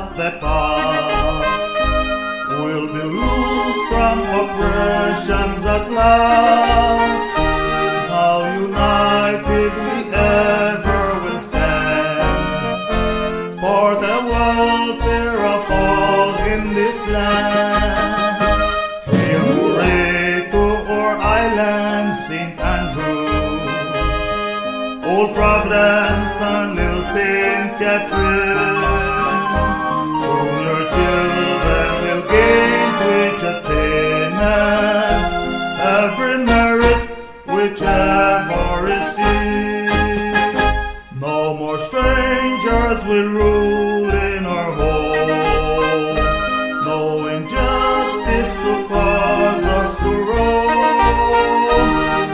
of the past. We'll be loose from oppressions at last. How united we ever will stand for the welfare of all in this land. Hey, hooray to our island, St. Andrew, Old Providence and Little St. Catherine. Soon your children will gain to each attainment, every merit whichever receive. No more strangers will rule in our home, no injustice to cause us to roam.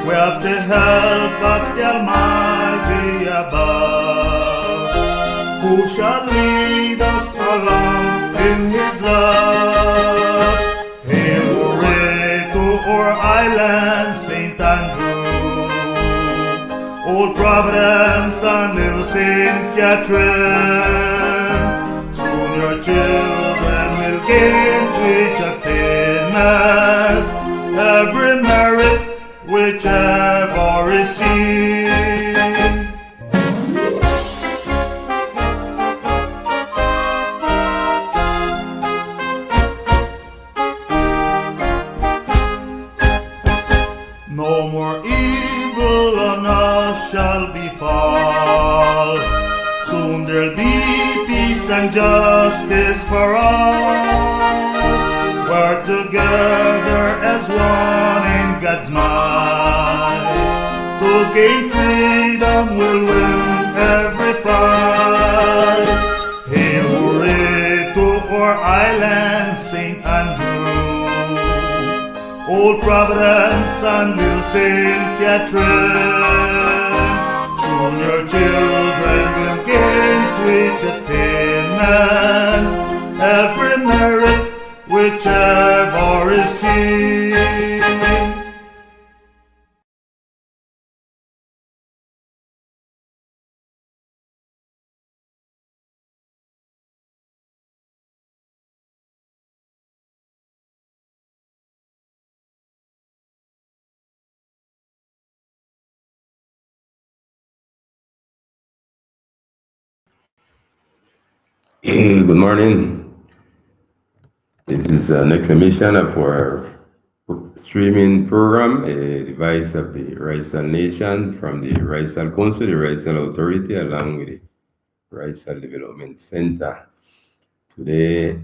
We have the help of the Almighty above, who shall lead us along in His love. Hey, hooray to our island, St. Andrew, Old Providence and Little St. Catherine. Soon your children will gain to each attainment, every merit whichever receive. No more evil on us shall befall. Soon there'll be peace and justice for all. We're together as one in God's might. To gain freedom we'll win every fight. Hey, hooray to our island, St. Andrew, Old Providence and Little St. Catherine. Soon your children will gain to each attainment, every merit whichever receive. Good morning. This is the next emission of our streaming program, a device of the RAIZAL Nation from the Raizal Council, the Raizal Authority, along with the Raizal Development Center. Today,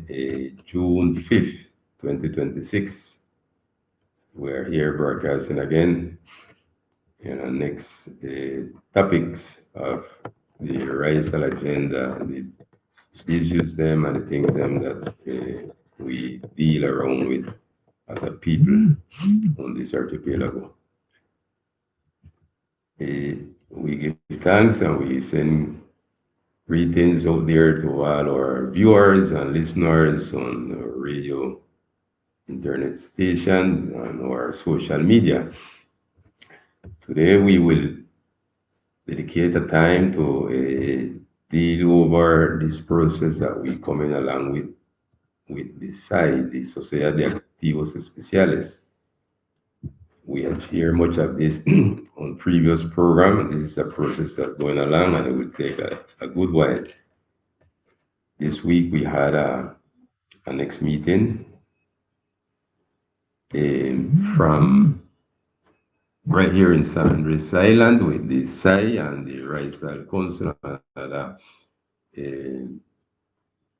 June 5th, 2026, we're here broadcasting again in our next topics of the RAIZAL agenda, the issues them and the things them that we deal around with as a people on this archipelago. We give thanks and we send greetings out there to all our viewers and listeners on the radio, internet stations, and our social media. Today we will dedicate a time to deal over this process that we coming along with the SAE, the Sociedad de Activos Especiales. We have shared much of this on previous program. This is a process that's going along and it will take a good while. This week we had a next meeting from right here in San Andrés Island with the SAE and the Raizal Council and other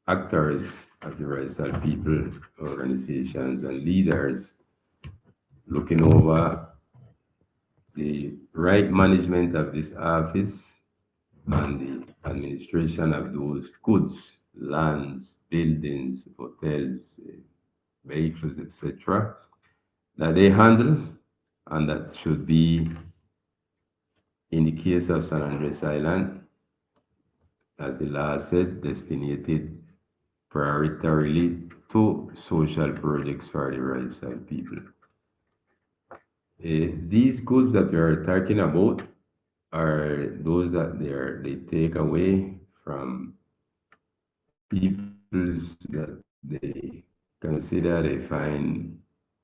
actors of the Raizal people, organizations, and leaders looking over the right management of this office and the administration of those goods, lands, buildings, hotels, vehicles, etc., that they handle, and that should be, in the case of San Andrés Island, as the law said, destinated prioritarily to social projects for the Raizal people. These goods that we are talking about are those that they take away from people that they consider they find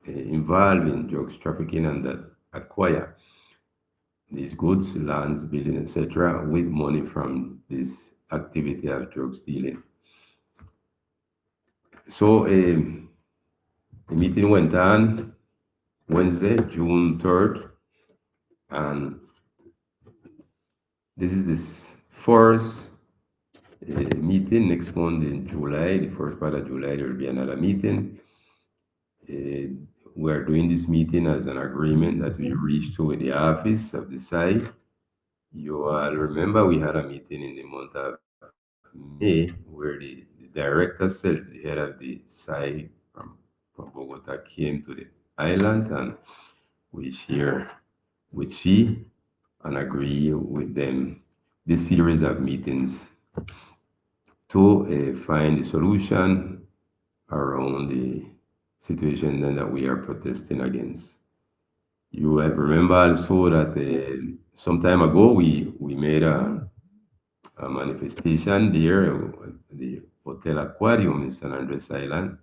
involved in drugs trafficking and that acquire these goods, lands, building, etc., with money from this activity of drugs dealing. So the meeting went on Wednesday, June 3rd, and this is this first meeting. Next month in July, the first part of July, there will be another meeting. Uh, we are doing this meeting as an agreement that we reached to with the office of the SAE. You all remember we had a meeting in the month of May where the director said, the head of the SAE from Bogota came to the island, and we share with she and agree with them this series of meetings to find a solution around the situation that we are protesting against. You have remember also that some time ago we made a manifestation there at the Hotel Aquarium in San Andrés Island,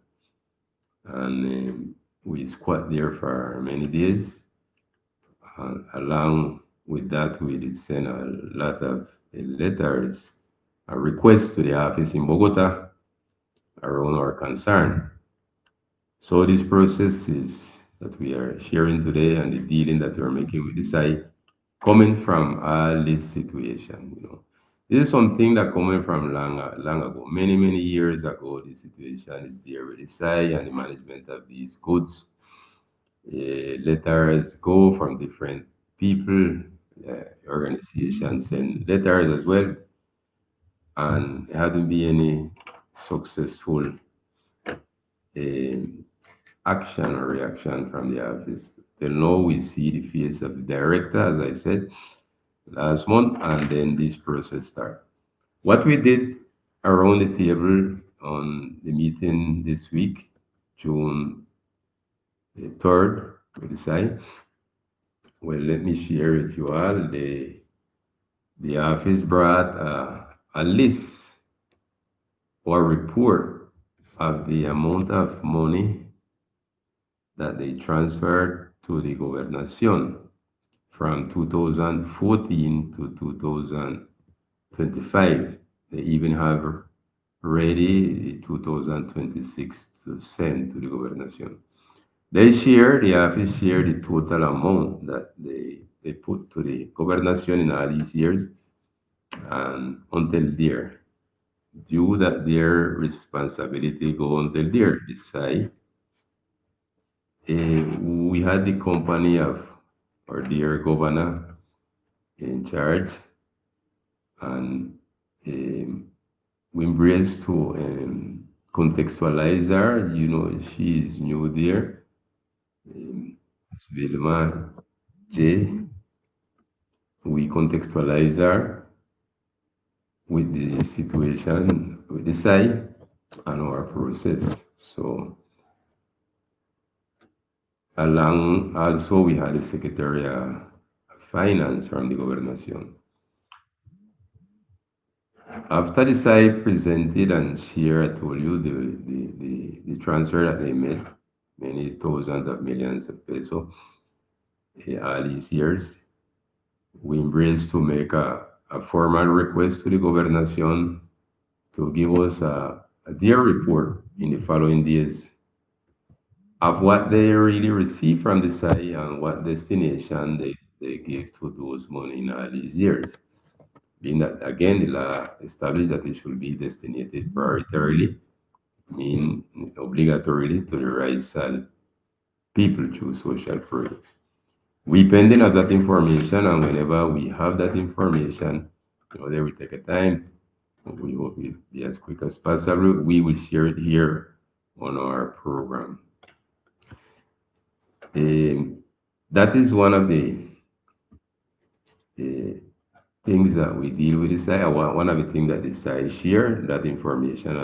and we squat there for many days. Along with that, we did send a lot of letters, a request to the office in Bogota around our concern. So this process is that we are sharing today and the dealing that we're making with the site coming from all this situation. This is something that coming from long ago, many years ago. The situation is there with the site and the management of these goods. Letters go from different people, organizations send letters as well, and there hasn't been any successful um, action or reaction from the office. Till now, we see the face of the director, as I said last month, and then this process start. What we did around the table on the meeting this week, June the 3rd, we decide, well, let me share with you all. The office brought a list or report of the amount of money that they transferred to the Gobernación from 2014 to 2025. They even have ready the 2026 to send to the Gobernación. The office share the total amount that they put to the Gobernación in all these years, and until there, due that their responsibility go until there decide. We had the company of our dear governor in charge, and we embraced to contextualize her. She is new there. Vilma J. We contextualize her with the situation, with the site and our process. So along also we had the Secretary of Finance from the Gobernación. After the site presented and shared, I told you the transfer that they made, many thousands of millions of pesos all these years, we embraced to make a formal request to the Gobernación to give us their report in the following days of what they really received from the site and what destination they gave to those money in all these years. Being that, again, the law established that it should be destinated prioritarily, mean obligatorily to the Raizal people through social projects. We pending of that information, and whenever we have that information, they will take a time. We will be as quick as possible. We will share it here on our program. That is one of the things that we deal with the site. One of the things that the site share, that information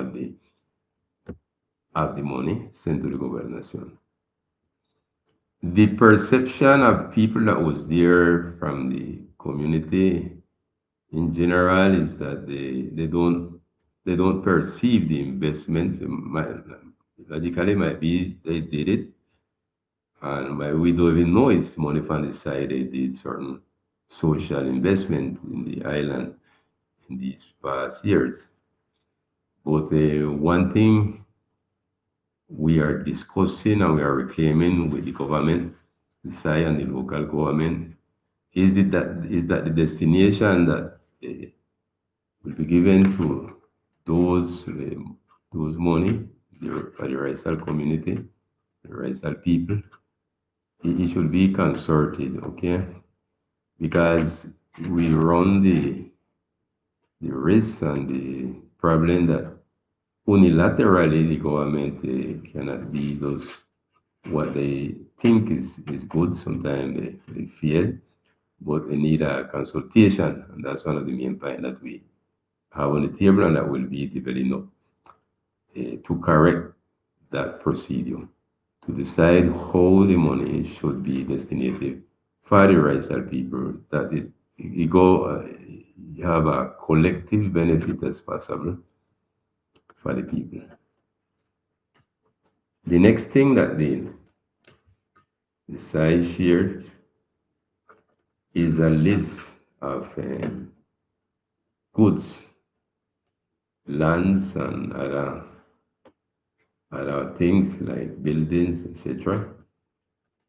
of the money sent to the Gobernación. The perception of people that was there from the community in general is that they don't they don't perceive the investment. Logically, might be they did it, and we don't even know it's money from the side they did certain social investment in the island in these past years. But one thing we are discussing and we are reclaiming with the government, the SAE and the local government, is that the destination that will be given to those money for the Raizal community, the Raizal people, it should be concerted, okay? Because we run the risk and the problem that unilaterally the government cannot be those what they think is good. Sometimes they feel, but they need a consultation, and that's one of the main points that we have on the table, and that will be developing up to correct that procedure, to decide how the money should be destined for the rights of people, that it go have a collective benefit as possible for the people. The next thing that the SAE shared is a list of goods, lands, and other things like buildings, etc.,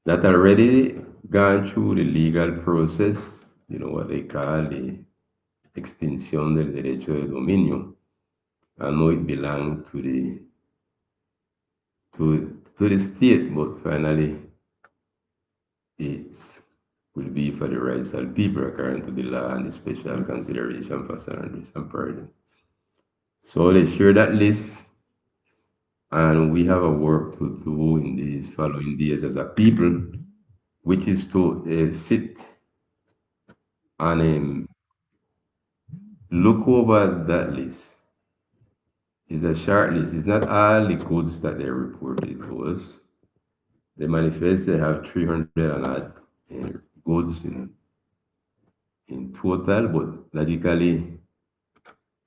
that already gone through the legal process, what they call the extinción del derecho de dominio. I know it belonged to the state, but finally it will be for the rights of people according to the law and the special consideration for San Andrés and Pardon. So they share that list, and we have a work to do in these following days as a people, which is to sit and look over that list. It's a short list. It's not all the goods that they reported to us. The manifest they have 300 and odd goods in total, but logically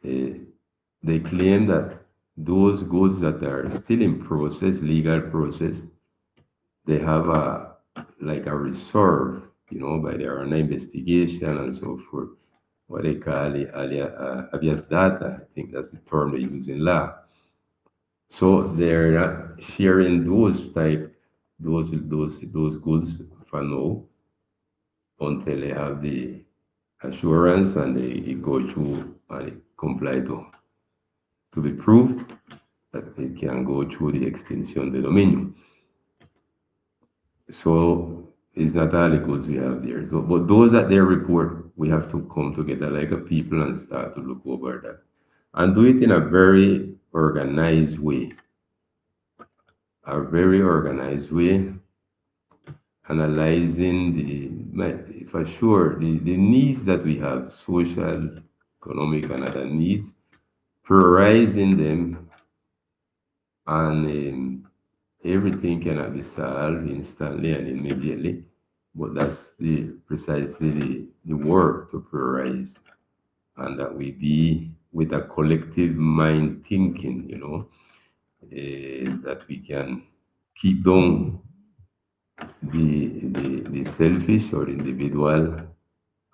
they claim that those goods that are still in process, legal process, they have like a reserve, by their own investigation and so forth, what they call the habeas data. I think that's the term they use in law. So they're not sharing those goods for now until they have the assurance and they go through and they comply to be proved that they can go through the extension the dominion. So it's not all the goods we have there. So, but those that they report, we have to come together like a people and start to look over that and do it in a very organized way. A very organized way, analyzing for sure the needs that we have, social, economic, and other needs, prioritizing them, and everything cannot be solved instantly and immediately, but that's precisely the work to prioritize, and that we be with a collective mind thinking, that we can keep down the selfish or individual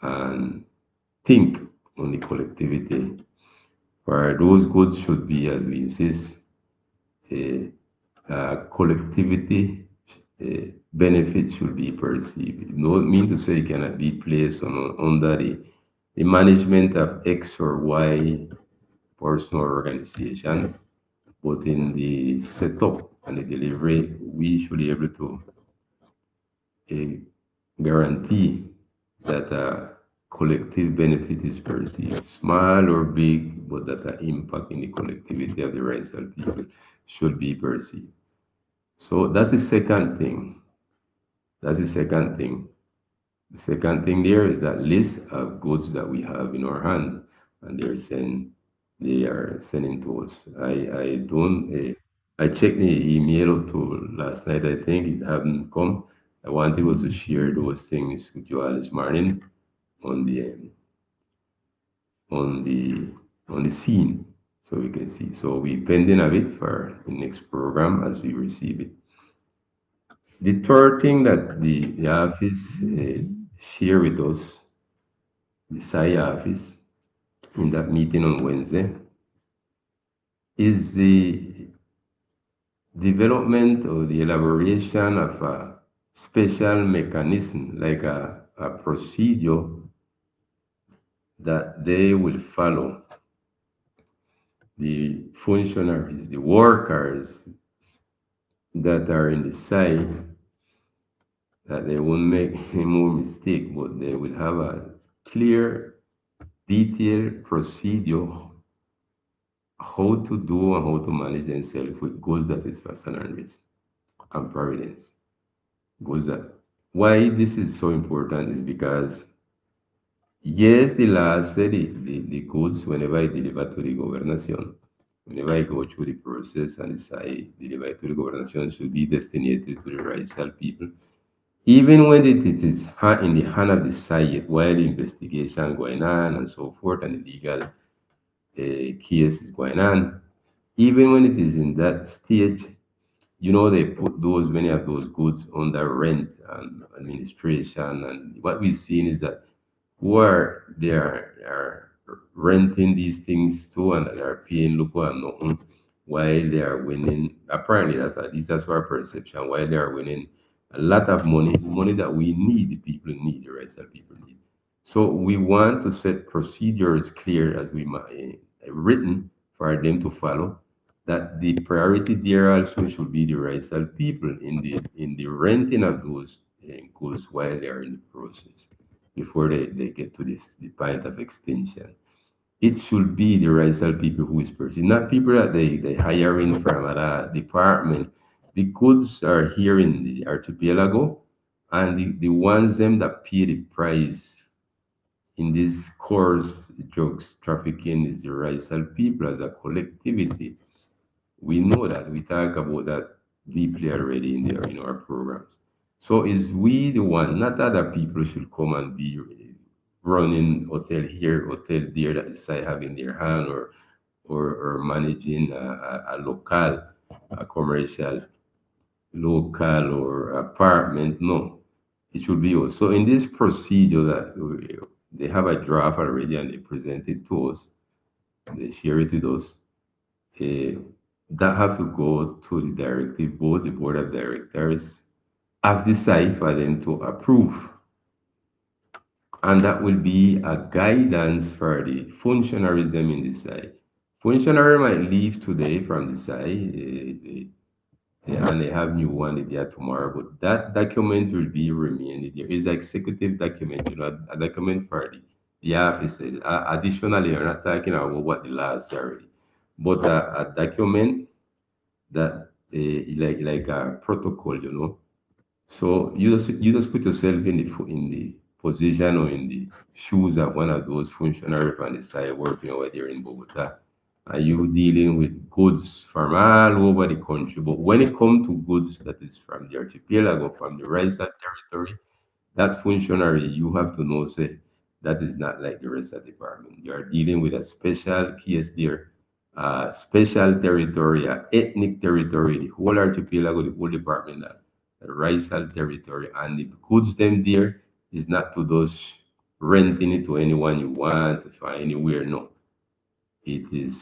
and think on the collectivity, where those goods should be, as we insist, collectivity benefit should be perceived. It don't mean to say it cannot be placed under the management of X or Y person or organization, but in the setup and the delivery, we should be able to guarantee that a collective benefit is perceived, small or big, but that the impact in the collectivity of the rights of people should be perceived. So that's the second thing. That's the second thing. The second thing there is that list of goods that we have in our hand, and they are sending to us. I don't. I checked the email up to last night. I think it haven't come. I wanted was to share those things with you all this morning on the on the on the scene. so we can see. So we pending a bit for the next program as we receive it. The third thing that the office share with us, the SAE office, in that meeting on Wednesday, is the development or the elaboration of a special mechanism, like a procedure that they will follow, the functionaries, the workers that are in the site, that they won't make any more mistake, but they will have a clear, detailed procedure how to do and how to manage themselves with goods that is for San Andrés and Providence. Goods that why this is so important is because yes, the law said the goods whenever I deliver to the governación, whenever I go through the process and decide deliver to the governación should be destined to the Raizal people. Even when it is in the hand of the site while the investigation going on and so forth and the legal case is going on, even when it is in that stage, they put those many of those goods under rent and administration. And what we've seen is that who are they are renting these things to and are paying local and nothing while they are winning. Apparently, that's at least that's our perception. While they are winning a lot of money, money that we need, the people need, the rest of people need. So we want to set procedures clear as we written for them to follow. That the priority there also should be the rights of people in the renting of those goods while they are in the process before they get to the point of extinction. It should be the Raizal people who is purchasing, not people that they hiring from a department. The goods are here in the archipelago, and the ones them that pay the price in this course drugs trafficking is the Raizal people as a collectivity. We know that we talk about that deeply already in our programs. So is we the one, not other people should come and be running hotel here, hotel there that the site have in their hand or managing a local, a commercial, local or apartment. No, it should be us. So in this procedure that they have a draft already and they present it to us, they share it with us. eh, that have to go to the directive board, the board of directors of the site for them to approve. And that will be a guidance for the functionaries them in the site. Functionary might leave today from the site, and they have new one the day tomorrow, but that document will be remain. There is an executive document, a document for the offices. Additionally, we're not talking about what the law is already, but a document that like a protocol, So you just put yourself in the position or in the shoes of one of those functionaries from the side working over there in Bogota. And you dealing with goods from all over the country. But when it comes to goods that is from the archipelago, from the Raizal territory, that functionary, you have to know, say, that is not like the rest of the department. You are dealing with a special case there, special territory, ethnic territory, the whole archipelago, the whole department, that Raizal territory, and the goods them there is not to those renting it to anyone you want, for anywhere, no. It is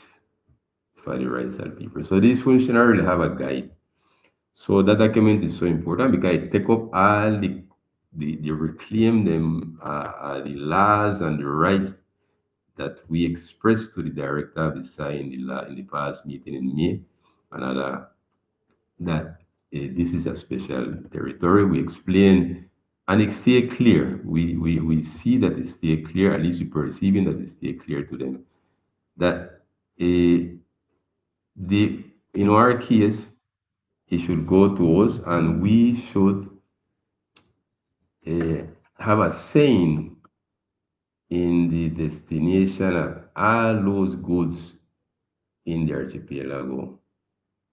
for the Raizal people. So this functionary will have a guide. So that document is so important because it take up all the reclaim them the laws and the rights that we expressed to the director of the site in the past meeting in May, and that this is a special territory. We explain and it stay clear. We see that it stay clear, at least we perceiving that it stay clear to them that the in our case it should go to us and we should uh, have a saying in the destination of all those goods in the archipelago,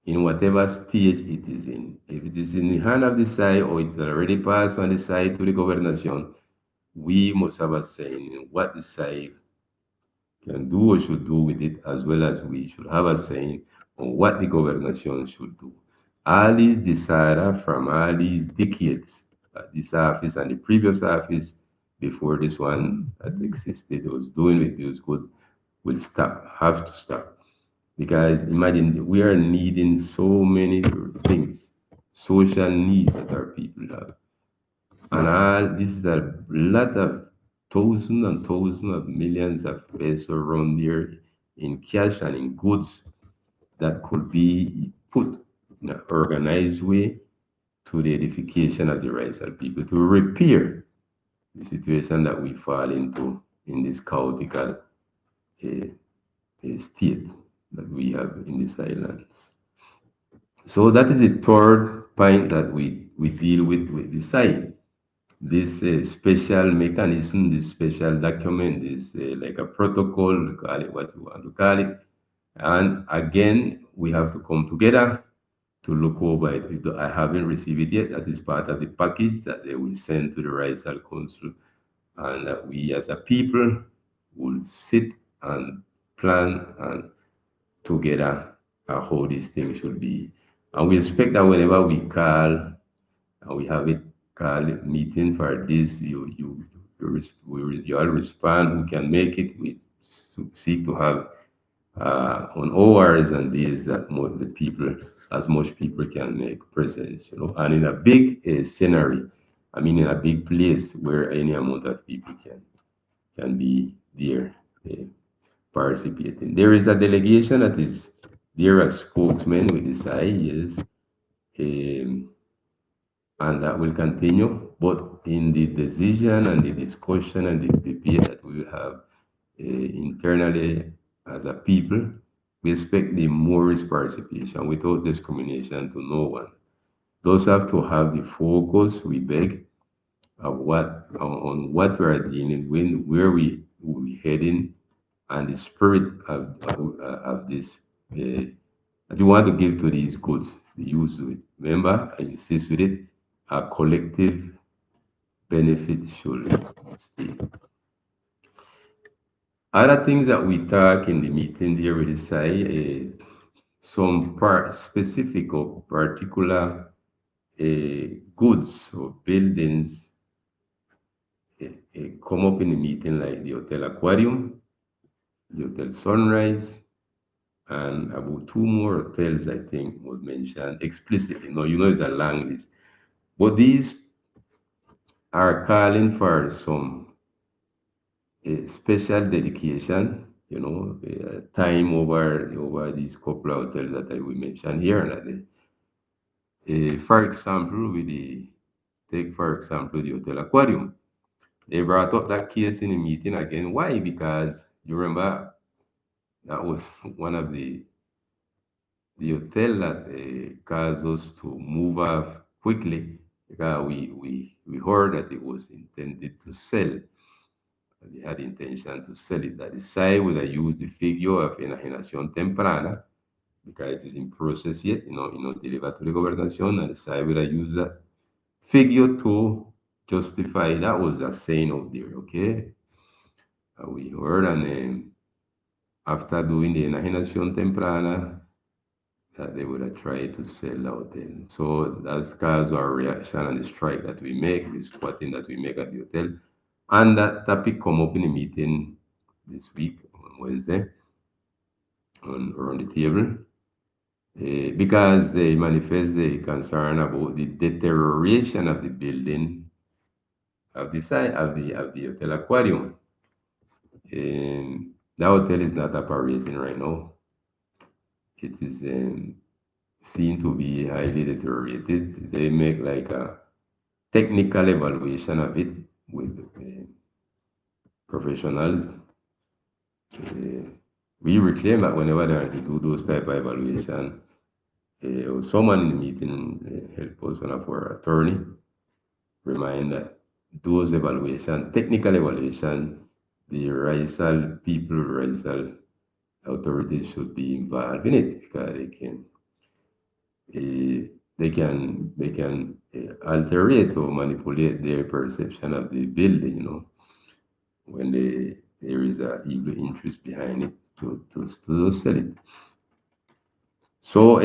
in whatever stage it is in. If it is in the hand of the site or it's already passed on the site to the governación, we must have a saying in what the site can do or should do with it, as well as we should have a saying on what the government should do. All these decided from all these decades, this office and the previous office before this one that existed was doing with those goods will stop, have to stop. Because imagine we are needing so many things, social needs that our people have. And all this is a lot of thousands and thousands of millions of pesos around there in cash and in goods that could be put in an organized way to the edification of the Raizal people, to repair the situation that we fall into in this chaotic state that we have in this island. So that is the third point that we deal with the SAE. This special mechanism, this special document, is like a protocol, call it what you want to call it. And again, we have to come together to look over it. I haven't received it yet. That is part of the package that they will send to the Raizal Council, and that we as a people will sit and plan and together how these things should be. And we expect that whenever we call and we have it call it meeting for this, you all respond. We can make it. We seek to have on hours and days that the people, as much people can make presence, and in a big scenario. I mean, in a big place where any amount of people can be there participating. There is a delegation that is there as spokesman with the SAE, um, and that will continue. But in the decision and the discussion and the debate that we will have internally as a people, we expect the more participation without discrimination to no one. Those have to have the focus, we beg, of what on what we are dealing with, where we heading, and the spirit of this. That you want to give to these goods, the use of it. Remember, I insist with it, a collective benefit should stay. Other things that we talk in the meeting there with the SAI, some specific or particular goods or buildings come up in the meeting, like the Hotel Aquarium, the Hotel Sunrise, and about two more hotels, I think, was mentioned explicitly. No, it's a long list. But these are calling for some special dedication, time over these couple of hotels that I will mention here. And for example, take for example the Hotel Aquarium. They brought up that case in the meeting again. Why? Because you remember that was one of the hotel that caused us to move off quickly, because we heard that it was intended to sell. They had intention to sell it. That the SAE would have used the figure of enajenación temprana, because it is in process yet, delivered to the gobernación, and the SAE would have used that figure to justify. That was a saying out there, okay? We heard, and after doing the enajenación temprana, that they would have tried to sell the hotel. So that's caused our reaction and the strike that we make, the squatting that we make at the hotel. And that topic come up in a meeting this week on Wednesday around the table, because they manifest a concern about the deterioration of the building of the site of the Hotel Aquarium. The hotel is not operating right now. It is seen to be highly deteriorated. They make like a technical evaluation of it with professionals. We reclaim that whenever they are to do those type of evaluation, someone in the meeting help us, one of our attorney, remind that those evaluation, technical evaluation, the Raizal people, Raizal authorities should be involved in it, because they can alter it or manipulate their perception of the building, when there is a evil interest behind it to sell it. So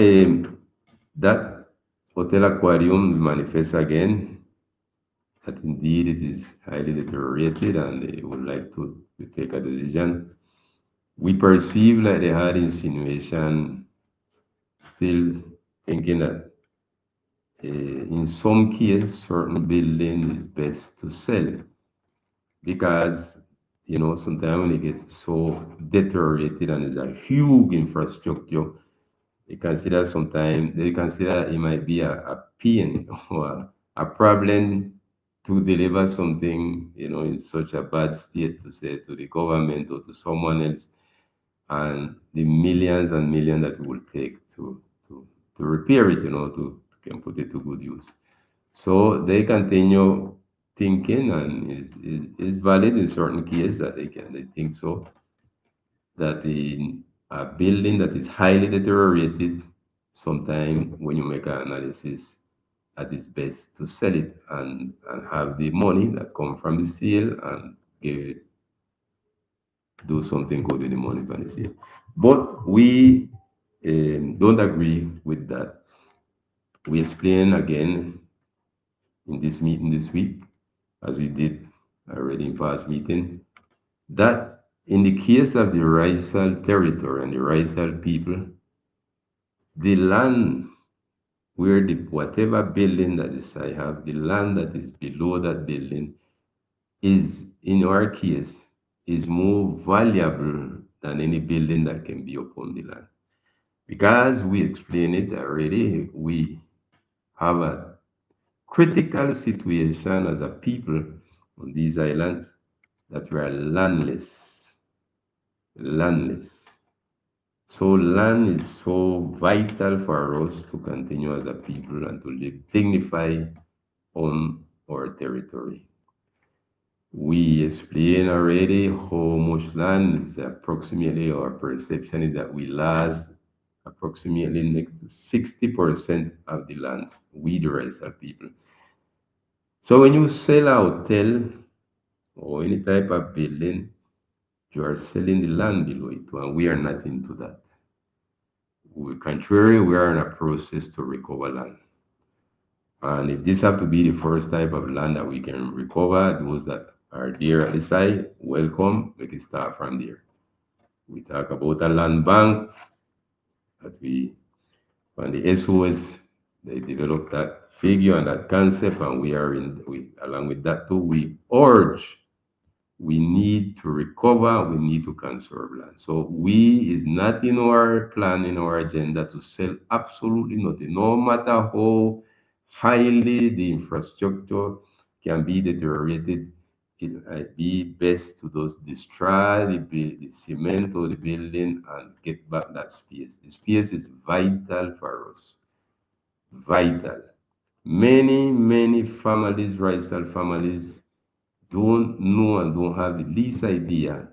that hotel aquarium manifests again that indeed it is highly deteriorated and they would like to take a decision. We perceive like they had insinuation, still thinking that in some cases certain building is best to sell because sometimes when they get so deteriorated and it's a huge infrastructure, they consider it might be a pain or a problem to deliver something, in such a bad state to say to the government or to someone else, and the millions and millions that it will take to repair it, to can put it to good use. So they continue thinking, and is valid in certain cases that they think so that in a building that is highly deteriorated, sometimes when you make an analysis, that it's best to sell it and have the money that come from the sale and give, do something good with the money from the sale. But we don't agree with that. We explain again in this meeting this week, as we did already in past meeting, that in the case of the Raizal territory and the Raizal people, the land where the whatever building that is I have, the land that is below that building is, in our case, is more valuable than any building that can be upon the land. Because we explained it already, we have a critical situation as a people on these islands that we are landless. Landless. So land is so vital for us to continue as a people and to live dignified on our territory. We explained already how much land is approximately, our perception is that we lost approximately next to 60% of the land, we the Raizal people. So when you sell a hotel or any type of building, you are selling the land below it, and we are not into that. Contrary, we are in a process to recover land. And if this have to be the first type of land that we can recover, those that are there at the side, welcome, we can start from there. We talk about a land bank that we, on the SOS, they developed that figure and that concept, and along with that too, we urge we need to recover, we need to conserve land. So we is not in our plan, in our agenda to sell absolutely nothing, no matter how highly the infrastructure can be deteriorated. It might be best to just destroy the cement or the building and get back that space. The space is vital for us, vital. Many families, Raizal families, don't know and don't have the least idea,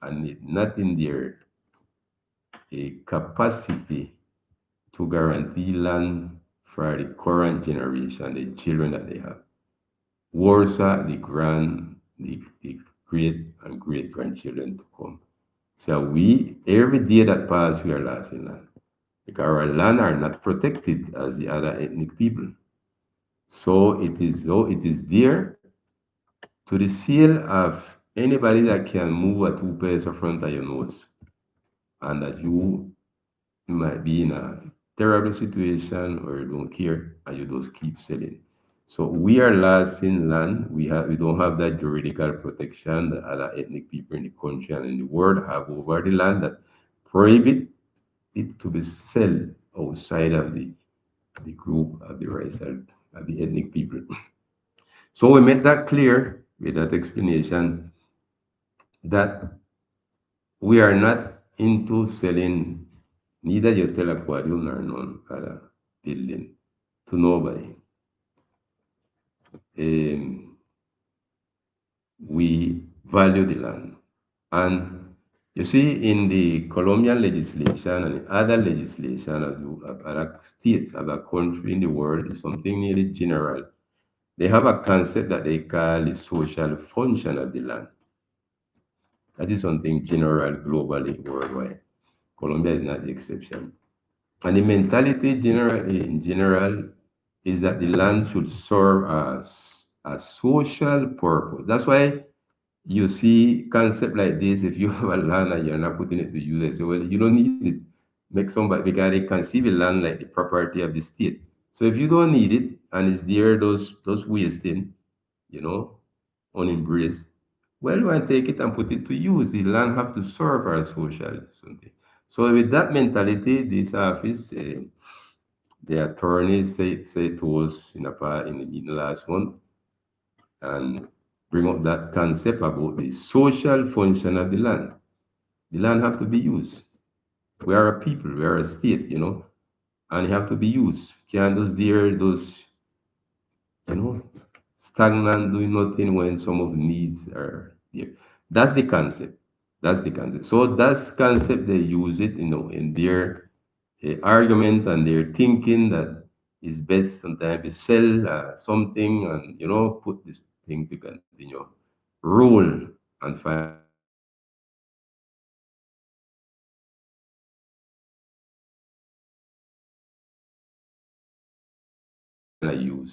and it's not in their capacity to guarantee land for the current generation, the children that they have. Worse, the great and great grandchildren to come. So we, every day that passes, we are losing land because our land are not protected as the other ethnic people. So it is there to the sale of anybody that can move a 2 pesos front of your nose, and that you might be in a terrible situation or you don't care and you just keep selling. So we are losing land. We don't have that juridical protection that other ethnic people in the country and in the world have over the land that prohibit it to be sold outside of the group of the race of the ethnic people. So we made that clear with that explanation that we are not into selling neither hotel aquarium nor none other building to nobody. Um, we value the land. And you see, in the Colombian legislation and in other legislation of other states, other countries in the world, is something nearly general. They have a concept that they call the social function of the land. That is something general globally, worldwide. Colombia is not the exception. And the mentality in general is that the land should serve as a social purpose. That's why you see concept like this. If you have a land and you're not putting it to use, they say, well, you don't need it. Make somebody because they conceive a land like the property of the state. So if you don't need it and it's there, those wasting, you know, unembraced, well, why take it and put it to use? The land have to serve our social something. So with that mentality, this office, the attorney say to us in the meeting last month and bring up that concept about the social function of the land. The land have to be used. We are a people, we are a state, and it have to be used. Can't just there those you know stagnant doing nothing when some of the needs are there. That's the concept. That's the concept. So that's concept they use it, in their argument and their thinking that it's best sometimes to sell something and put this thing to continue rule and finally use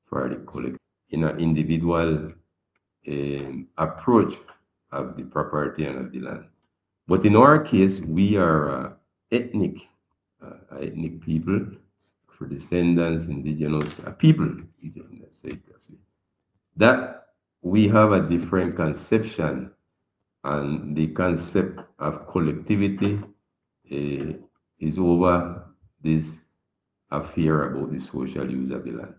for the collective in an individual approach of the property and of the land. But in our case, we are ethnic people, for descendants, indigenous people, let's say it that way, that we have a different conception, and the concept of collectivity uh, is over this affair about the social use of the land.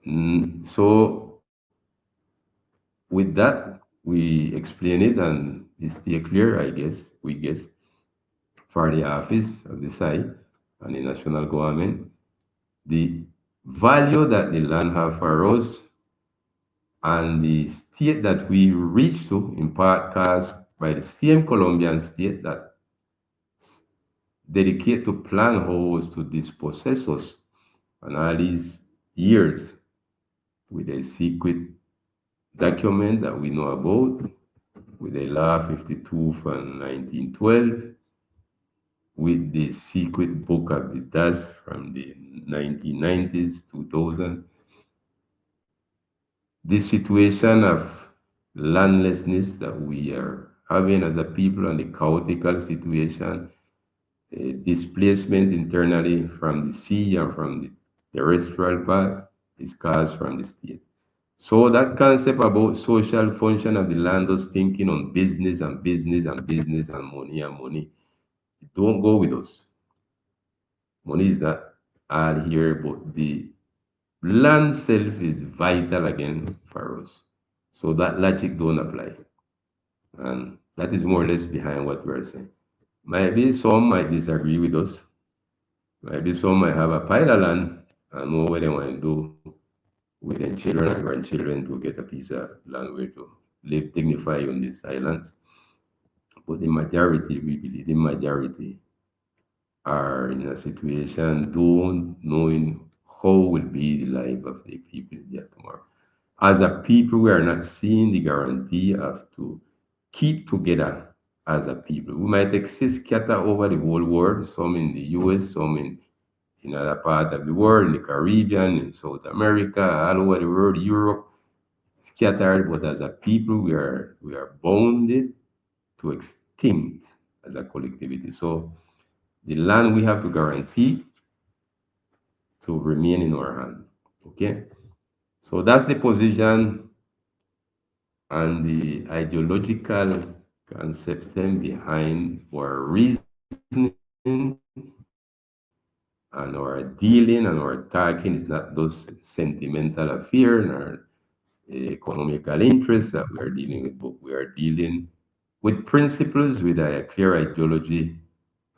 So with that, we explain it and it's still clear, I guess, we guess, for the office of the SAE and the national government, the value that the land have for us and the state that we reach to, in part caused by the same Colombian state that dedicate to plan how to dispossess us and all these years with a secret document that we know about, with the Law 52 from 1912, with the secret book of the dust from the 1990s, 2000. This situation of landlessness that we are having as a people and the chaotic situation, displacement internally from the sea and from the terrestrial part is caused from the state. So that concept about social function of the land is thinking on business and business and business and money, it don't go with us. Money is not all here, but the land self is vital again for us. So that logic don't apply. And that is more or less behind what we're saying. Maybe some might disagree with us. Maybe some might have a pile of land and know what they want to do with their children and grandchildren to get a piece of land where to live dignified on these islands. But the majority, we believe the majority are in a situation don't knowing how will be the life of the people there tomorrow. As a people, we are not seeing the guarantee of to keep together as a people. We might exist scattered over the whole world, some in the US, some in other part of the world, in the Caribbean, in South America, all over the world, Europe, scattered, but as a people, we are bounded to extinct as a collectivity. So the land we have to guarantee to remain in our hand. Okay? So that's the position and the ideological concept behind our reasoning and our dealing and our talking is not those sentimental affair nor economical interests that we are dealing with, but we are dealing with principles with a clear ideology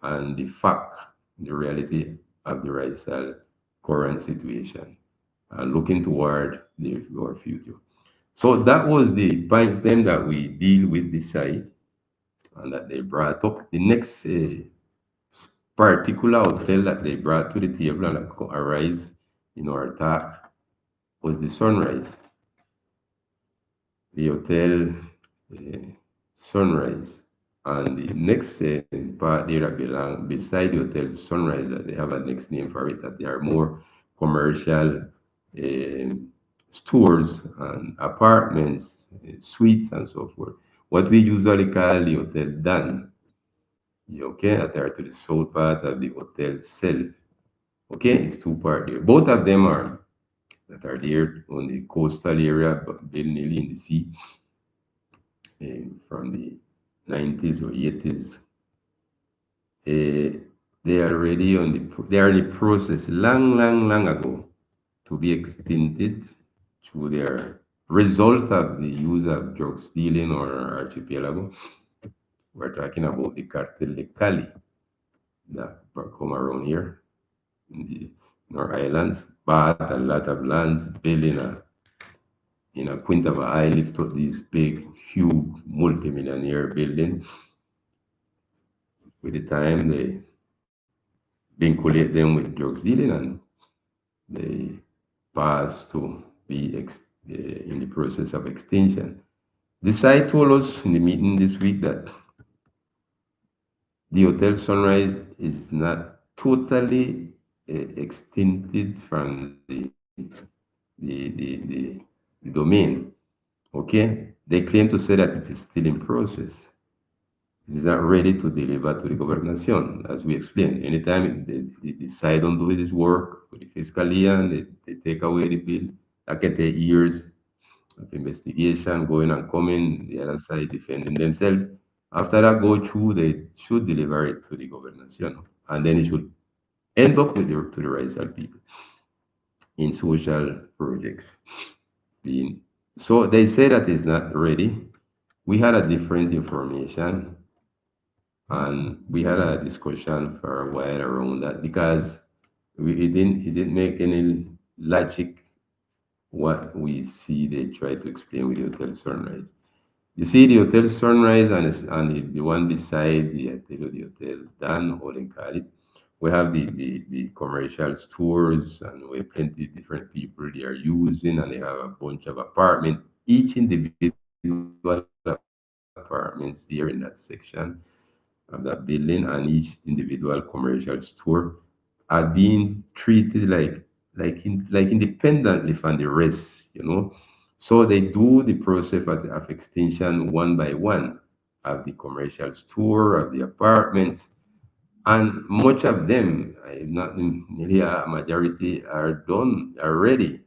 and the fact, the reality of the Raizal current situation, and looking toward our future. So that was the points then that we deal with this side and that they brought up. The next particular hotel that they brought to the table and that arise in our talk was the Sunrise, the hotel uh, Sunrise. And the next part there that belong beside the Hotel Sunrise, that they have a next name for it, that they are more commercial stores and apartments, suites, and so forth. What we usually call the Hotel Dan, okay, that are to the south part of the hotel self. Okay, it's two part there. Both of them are that are there on the coastal area, but built nearly in the sea, from the 90s or 80s. They are already they are in the process long ago to be extincted through their result of the use of drugs dealing or archipelago. We're talking about the cartel de Cali that come around here in the North Islands, bought a lot of lands, building a quint of an eye, lift up these big, huge, multimillionaire buildings. With the time, they vinculate them with drugs dealing, and they pass to be in the process of extinction. The site told us in the meeting this week that the Hotel Sunrise is not totally extincted from the domain. Okay, they claim to say that it is still in process. It is not ready to deliver to the government, as we explained. Anytime they decide on doing this work with the fiscal year and they take away the bill, that can take years of investigation going and coming, the other side defending themselves. After that go through, they should deliver it to the government, and then it should end up with to the Raizal people in social projects. Being so they say that it's not ready. We had a different information, and we had a discussion for a while around that because it didn't make any logic what we see they try to explain with the Hotel Sunrise. You see the Hotel Sunrise and the one beside the Hotel Dan, or they call it. We have the commercial stores, and we have plenty different people they are using, and they have a bunch of apartments. Each individual apartments there in that section of that building, and each individual commercial store are being treated like independently from the rest. So they do the process of extinction one by one of the commercial store, of the apartments, and much of them, not nearly a majority, are done already.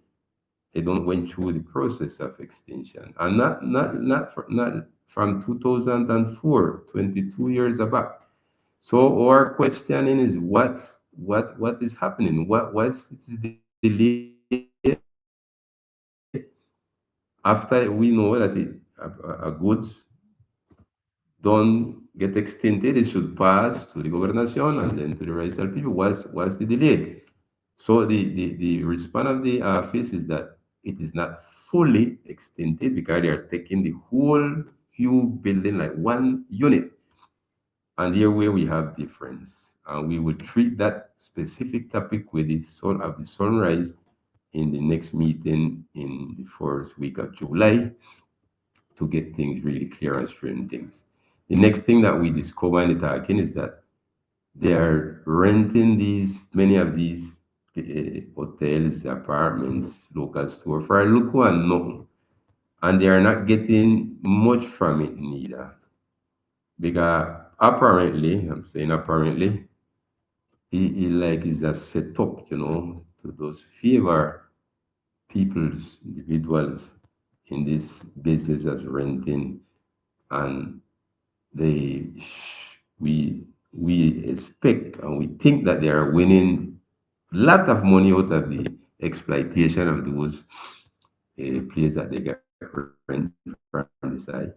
They don't went through the process of extinction, and not from 2004, 22 years back. So our questioning is what is happening? What's delayed after we know that a goods don't get extincted, it should pass to the governation and then to the rights people. What's the delay? So the response of the office is that it is not fully extincted because they are taking the whole huge building like one unit. And here where we have difference. And we will treat that specific topic with the sun of the sunrise in the next meeting in the first week of July to get things really clear and straighten things. The next thing that we discover in the talking is that they are renting many of these hotels, apartments, local store for a look and nothing. And they are not getting much from it neither. Because apparently, I'm saying apparently, he like is a setup, to those favor people's individuals in this business of renting, and they we expect and we think that they are winning a lot of money out of the exploitation of those players that they get rent from the side,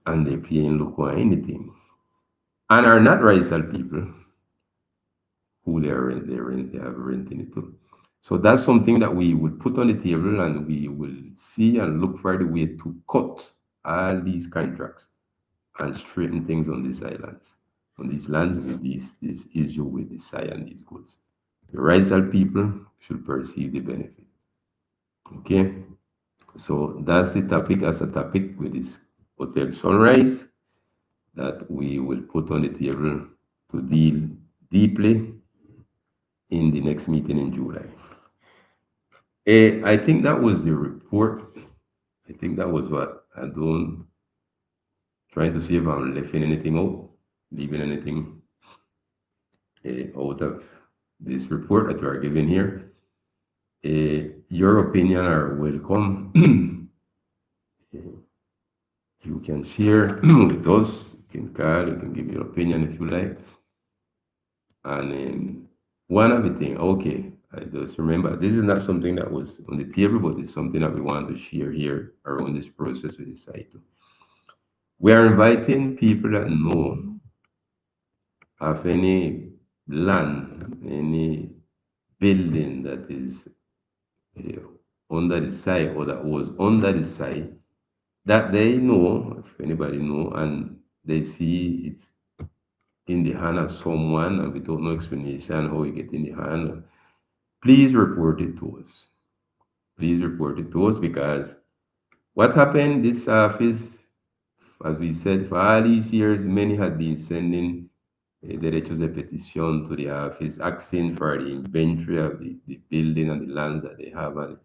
and they're paying look or anything, and are not Raizal people who they have renting it to. So that's something that we would put on the table, and we will see and look for the way to cut all these contracts and straighten things on these islands, on these lands with this issue with the SAE and these goods. The rightful people should perceive the benefit. Okay, so that's the topic as a topic with this Hotel Sunrise that we will put on the table to deal deeply in the next meeting in July. I think that was the report. I think that was what I don't trying to see if I'm leaving anything out, leaving anything out of this report that we are giving here. Your opinion are welcome. You can share with us. You can call. You can give your opinion if you like. And one of the things, okay, I just remember this is not something that was on the table, but it's something that we want to share here around this process with the site. We are inviting people that know of any land, any building that is under the site or that was under the site that they know, if anybody know, and they see it's in the hand of someone and without no explanation how you get in the hand, please report it to us. Please report it to us because what happened, this office, as we said, for all these years, many had been sending derechos de petición to the office, asking for the inventory of the building and the lands that they have. And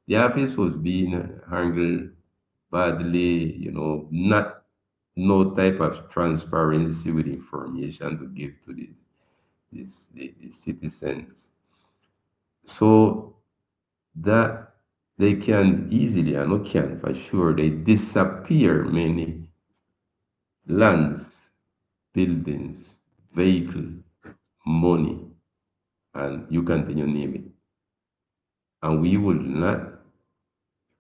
the office was being handled badly, not no type of transparency with information to give to the citizens. So that they can easily, I know can for sure, they disappear many lands, buildings, vehicle, money, and you continue name it. And we will not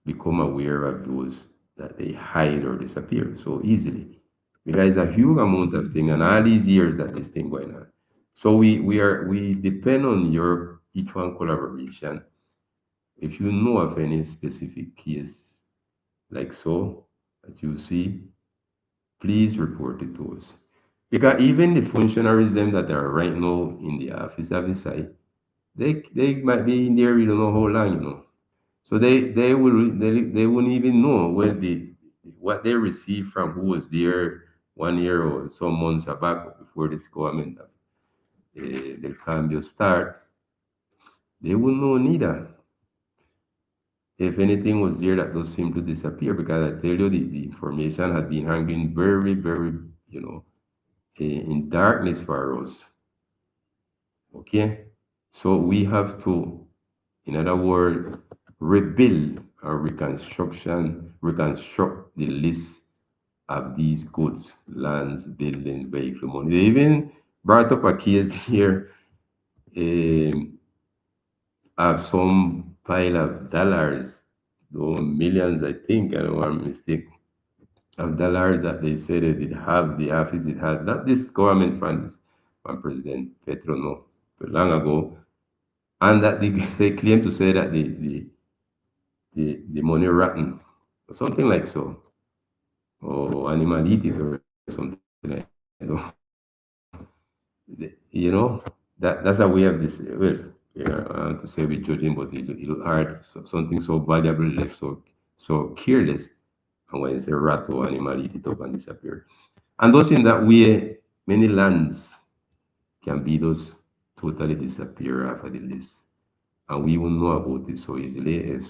become aware of those that they hide or disappear so easily. Because it's a huge amount of thing and all these years that this thing going on. So we depend on your each one collaboration. If you know of any specific case like so that you see, please report it to us. Because even the functionaries them that are right now in the office of the site, they might be in there, you don't know how long. So they wouldn't even know what they received from who was there 1 year or some months back before this government the cambio start. They wouldn't know neither if anything was there that just seemed to disappear because I tell you the information had been hanging very, very, in darkness for us. Okay? So we have to, in other words, rebuild or reconstruct the list of these goods, lands, buildings, vehicle, money. They even brought up a case here of some pile of dollars, though millions, I think, I don't want to mistake, of dollars that they said they did have, the office it has, not this government funds from President Petro, no, but long ago, and that they claim to say that the money rotten, or something like so, or animal eat it or something like that's a way of this. Well, yeah, I want to say we're judging, but it look hard. So, something so valuable left so careless, and when it's a rat or animal eat it up and disappear. And those in that way, many lands can be those totally disappear off of the list, and we won't know about it so easily as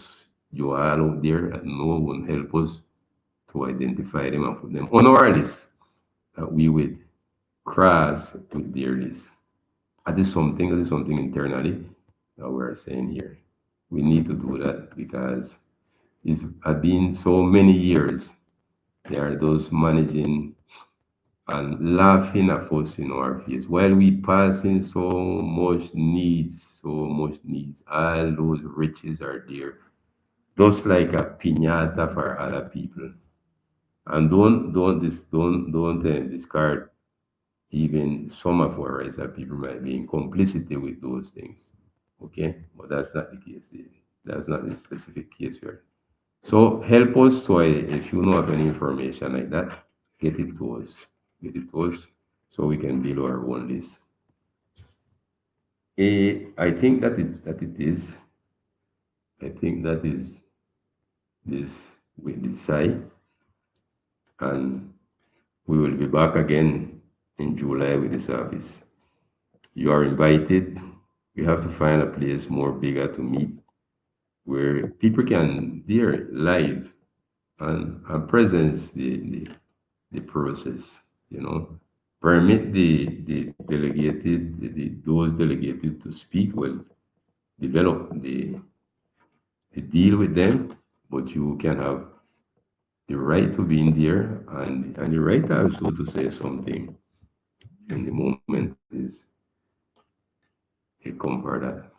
you are out there and no one help us to identify them and put them on our list that we would cross with their list. That is something internally that we're saying here. We need to do that because it's have been so many years. There are those managing and laughing at us in our face while we passing so much needs. All those riches are there, just like a piñata for other people. And don't discard even some of our rights that people might be in complicity with those things. Okay, but that's not the case. That's not the specific case here. So help us to if you know of any information like that, get it to us. Get it to us so we can build our own list. I think that it is. I think that is this with the side. and we will be back again in July with the service. You are invited. We have to find a place more bigger to meet where people can hear live and presence the process, you know. Permit the delegated, those delegated to speak, well, develop the deal with them, but you can have the right to be in there and the right also to say something in the moment is a come for that.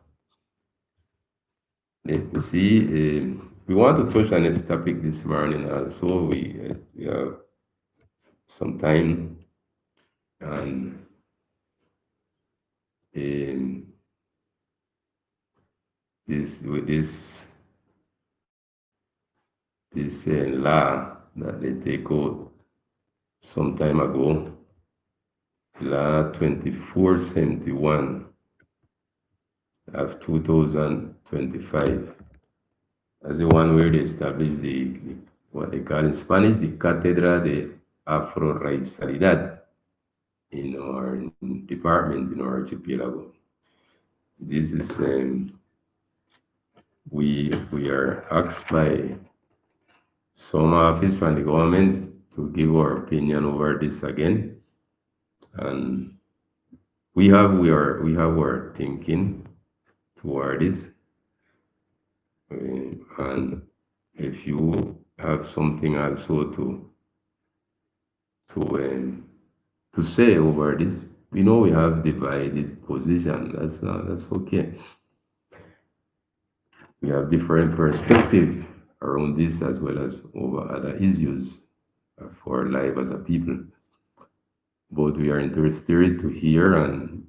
Let me see. We want to touch on this topic this morning also. We have some time and um, this with this law that they take out some time ago, law 2471 of 2025, as the one where they established what they call in Spanish the Cátedra de Afro-Raizalidad in our department in our archipelago. This is we are asked by some office from the government to give our opinion over this again, and we have our thinking toward this, and if you have something also to um, to say over this, we know we have divided position. That's okay. We have different perspective around this as well as over other issues for life as a people. But we are interested to hear and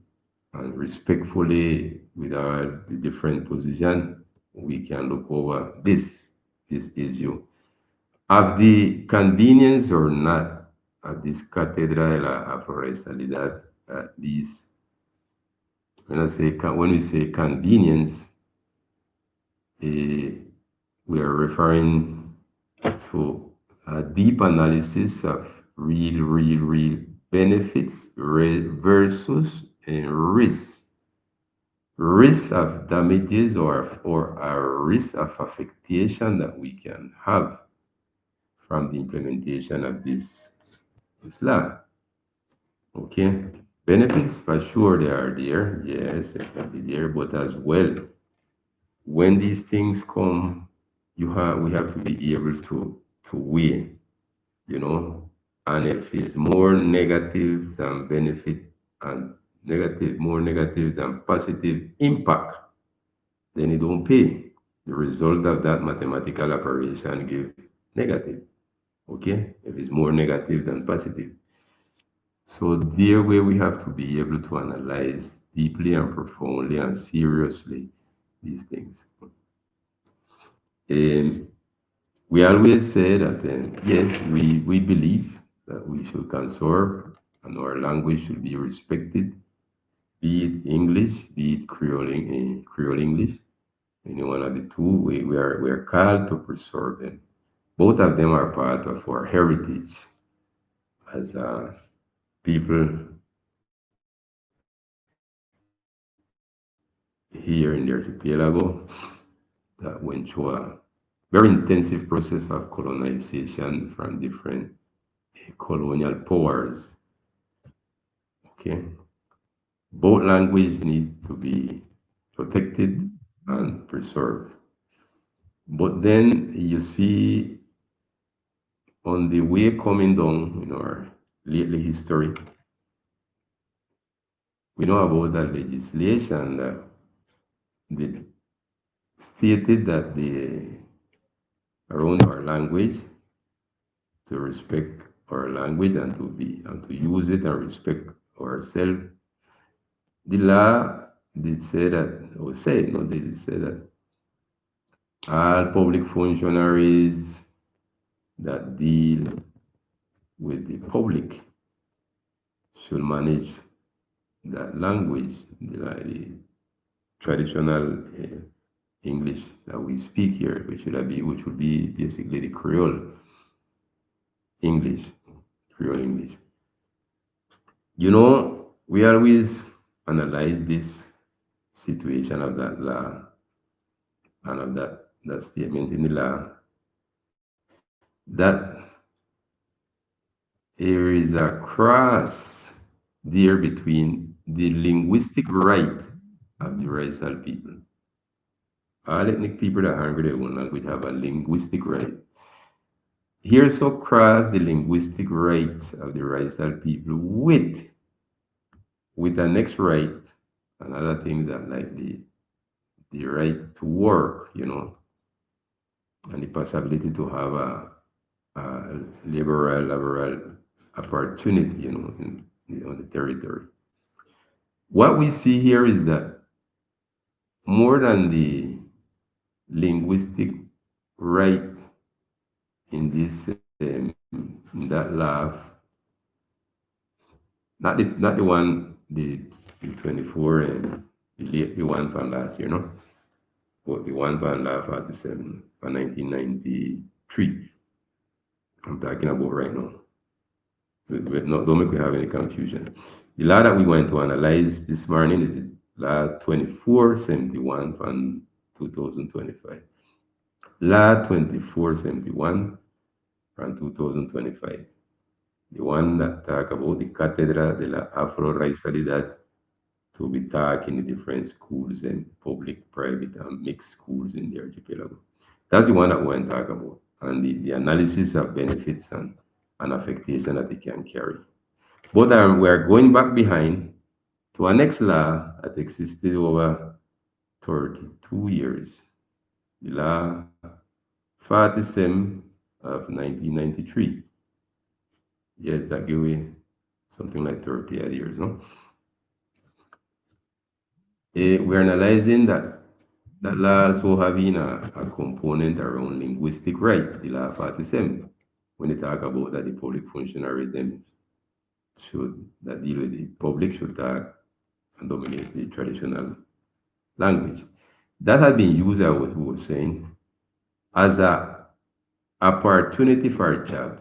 respectfully with our different position, we can look over this issue. Of the convenience or not of this Cátedra de la Afroresalidad, these when we say convenience, we are referring to a deep analysis of real benefits versus risk. Risk of damages or a risk of affectation that we can have from the implementation of this law. Okay? Benefits for sure they are there, yes, they can be there, but as well, when these things come, we have to be able to weigh, you know, and if it's more negative than benefit and more negative than positive impact, then it don't pay. The result of that mathematical operation give negative. Okay, if it's more negative than positive. So there where we have to be able to analyze deeply and profoundly and seriously these things. Um, we always say that yes, we believe that we should conserve and our language should be respected, be it English, be it Creole English, any one of the two. We are called to preserve them. Both of them are part of our heritage as people here in the archipelago that went through a very intensive process of colonization from different colonial powers. Okay, both language need to be protected and preserved. But then you see on the way coming down in our lately history, we know about that legislation that stated that around our language to respect our language and to use it and respect ourselves. The law did say that, or say, no, they did say that all public functionaries that deal with the public should manage that language, the traditional English that we speak here, which would be basically the Creole. English, Creole English. We always analyze this situation of that law and of that statement in the law that there is a cross there between the linguistic right of the Raizal people. All ethnic people that hungry their own language have a linguistic right. Here so cross the linguistic rights of the Raizal people with the next right and other things that like the right to work, and the possibility to have a liberal opportunity, on the territory. What we see here is that more than the linguistic right in this in that law, not the one the 24 and the one from last year, no, but the one from law 47 from 1993. I'm talking about right now. Don't make me have any confusion. The law that we going to analyze this morning is Law 2471 from 2025. Law 2471 from 2025. The one that talk about the Cátedra de la Afro-Raizalidad to be taught in the different schools and public, private, and mixed schools in the archipelago. That's the one that we're going to talk about, and the analysis of benefits and affectation that it can carry. But we're going back behind to our next law that existed over 32 years, the Law 47 of 1993. Yes, that give me something like 30 odd years, no? We're analyzing that law also having a component around linguistic right, the Law 47, when they talk about that the public functionaries them should that deal with the public should talk and dominate the traditional language. That has been used, I was saying, as a opportunity for a job.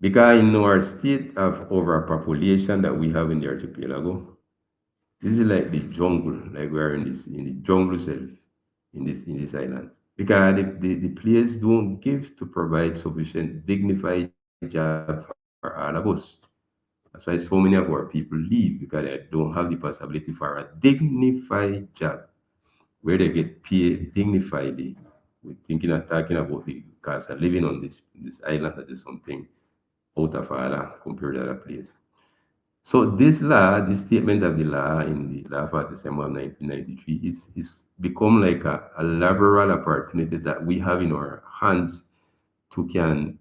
Because in our state of overpopulation that we have in the archipelago, this is like the jungle, like we're in the jungle self in this island. Because the place don't give to provide sufficient dignified job for all of us. That's why so many of our people leave because they don't have the possibility for a dignified job where they get paid dignifiedly. We're thinking of talking about the cost of living on this island that is something out of order compared to other place. So this law, this statement of the law in the law for December of 1993 is become like a liberal opportunity that we have in our hands to can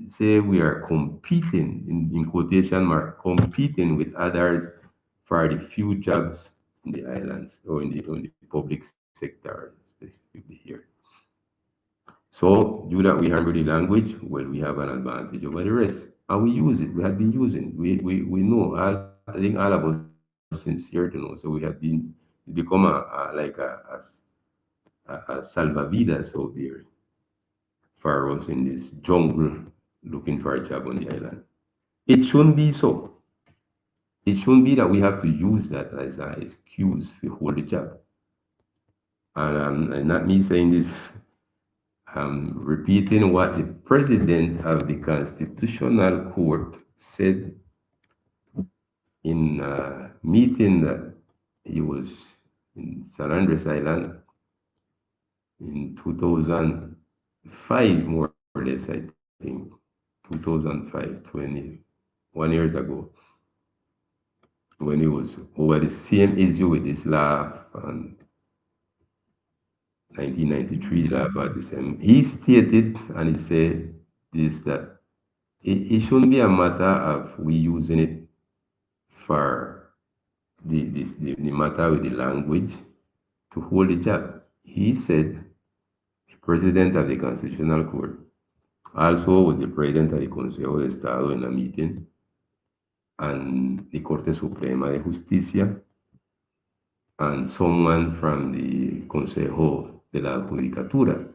say we are competing in quotation mark competing with others for the few jobs in the islands or in the public sector specifically here. So due that we handle the language, well, we have an advantage over the rest, and we use it. We have been using. We know. I think all of us sincere to know. So we have been it become a salvavidas out there for us in this jungle looking for a job on the island. It shouldn't be so. It shouldn't be that we have to use that as an excuse to hold the job. And not me saying this, I'm repeating what the president of the Constitutional Court said in a meeting that he was in San Andrés Island in 2005, more or less, I think, 2005, 21 years ago, when he was over the same issue with this law and 1993 law about the same. He stated and he said this that it shouldn't be a matter of we using it for the matter with the language to hold the job. He said the president of the Constitutional Court also was the president of the Consejo de Estado in a meeting and the Corte Suprema de Justicia and someone from the Consejo de la Judicatura.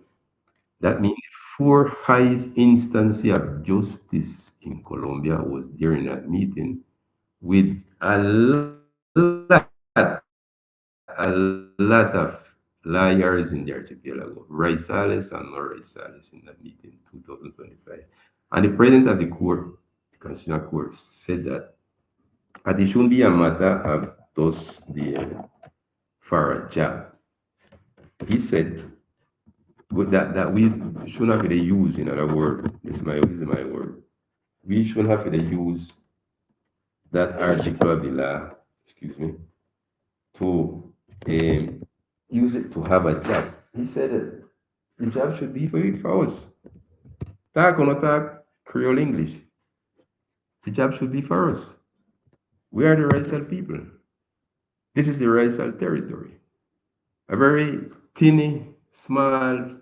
That means four highest instances of justice in Colombia was during that meeting with a lot of liars in the archipelago, Raizales and no Raizales in that meeting 2025. And the president of the court, the constitutional court, said that it shouldn't be a matter of those the for a job. He said that we should not be use, in other words, this is my word. We should have to use that article of the law, excuse me, to use it to have a job. He said that the job should be for us. Talk or not talk Creole English. The job should be for us. We are the Raizal people. This is the Raizal territory. A very teeny, small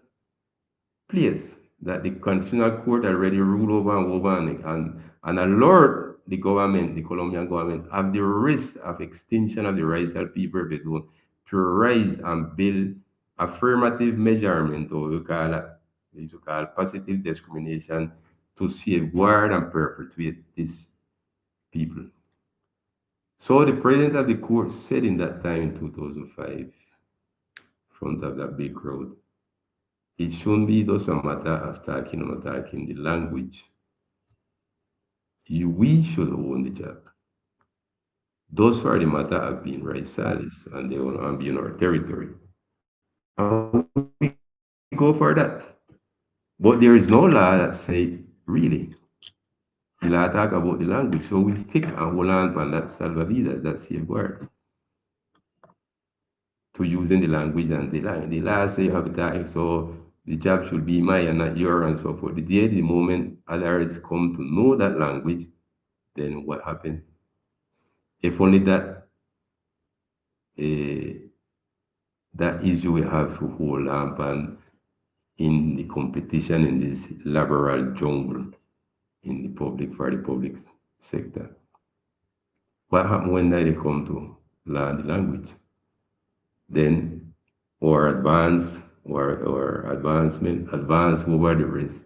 place that the constitutional court already ruled over and alert the government, the Colombian government, of the risk of extinction of the Raizal people if they don't to rise and build affirmative measurement, or we call positive discrimination, to safeguard and perpetuate these people. So the president of the court said in that time in 2005, in front of that big crowd, it shouldn't be just a matter of talking or not talking the language. We should own the job. Those are the matter of being Raizales and they want to be in our territory. And we go for that. But there is no law that say really. The law talk about the language. So we stick and hold on to that salvavidas, that safeguard, to using the language and the line. The law say you have to talk, so the job should be mine and not yours and so forth. The moment others come to know that language, then what happened? If only that that issue we have to hold up and in the competition in this liberal jungle in the public for the public sector. What happened when they come to learn the language? Then our advance or advance over the rest,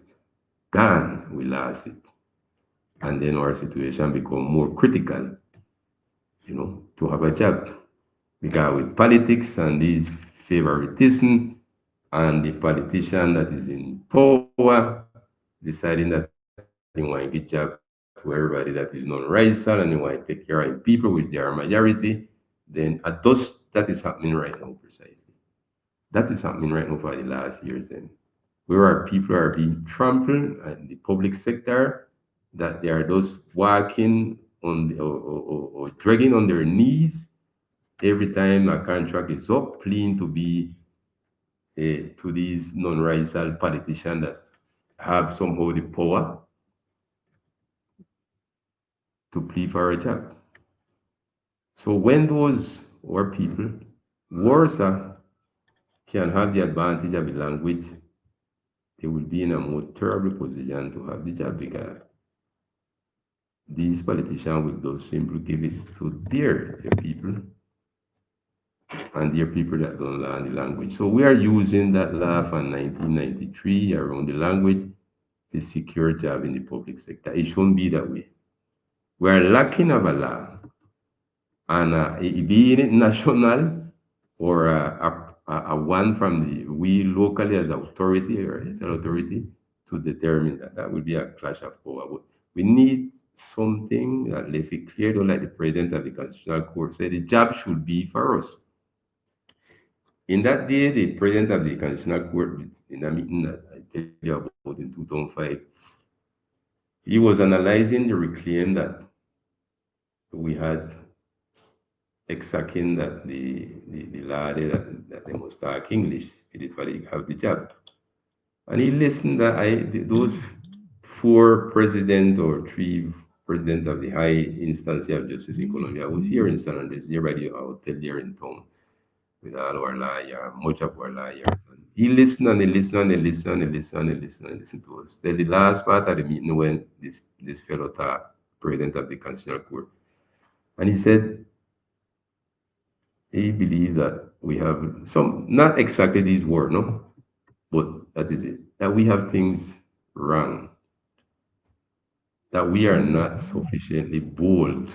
gone, we lost it. And then our situation become more critical, to have a job. Because with politics and this favoritism and the politician that is in power deciding that they want to give job to everybody that is non-racial and they want to take care of people, which they are majority, then that is happening right now precisely. That is happening right now for the last years then. Where our people are being trampled in the public sector, that they are those walking on or dragging on their knees every time a contract is up, pleading to be to these non-racial politicians that have somehow the power to plead for a job. So when those our people, worse can have the advantage of the language, they will be in a more terrible position to have the job because these politicians will just simply give it to their people and their people that don't learn the language. So we are using that law from 1993 around the language to secure job in the public sector. It shouldn't be that way. We are lacking of a law, and being it national or a one from we locally as authority or as an authority to determine that would be a clash of power. But we need something that left it clear, like the president of the constitutional court said, the job should be for us. In that day, the president of the constitutional court, in a meeting that I tell you about in 2005, he was analyzing the reclaim that we had exacting that the law that they must talk English if they have the job. And he listened that those four president or three president of the high instance of justice in Colombia was here in San Andrés, nearby the hotel there in town with all our lawyers, much of our lawyers. And he listened and he listened and he listened and he listened and he listened and listened to us. Then the last part of the meeting when this fellow president of the constitutional court. And he said he believed that we have some, not exactly these words, no, But that is it. That we have things wrong, that we are not sufficiently bold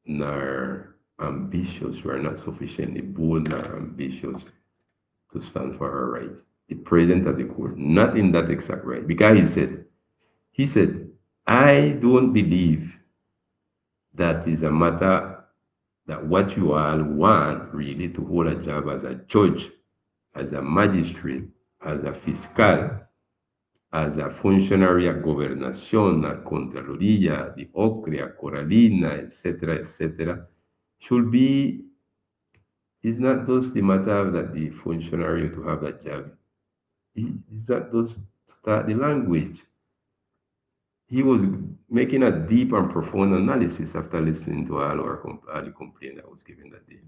nor ambitious. We are not sufficiently bold nor ambitious to stand for our rights. The president of the court, not in that exact right, because he said, I don't believe that is a matter that what you all want really to hold a job as a judge, as a magistrate, as a fiscal, as a functionary at Gobernación, at Contraloría, the OCRE, Coralina, etc., should be, is not just the matter that the functionary to have that job. Is not just start the language. He was making a deep and profound analysis after listening to all the complaint that was given that day.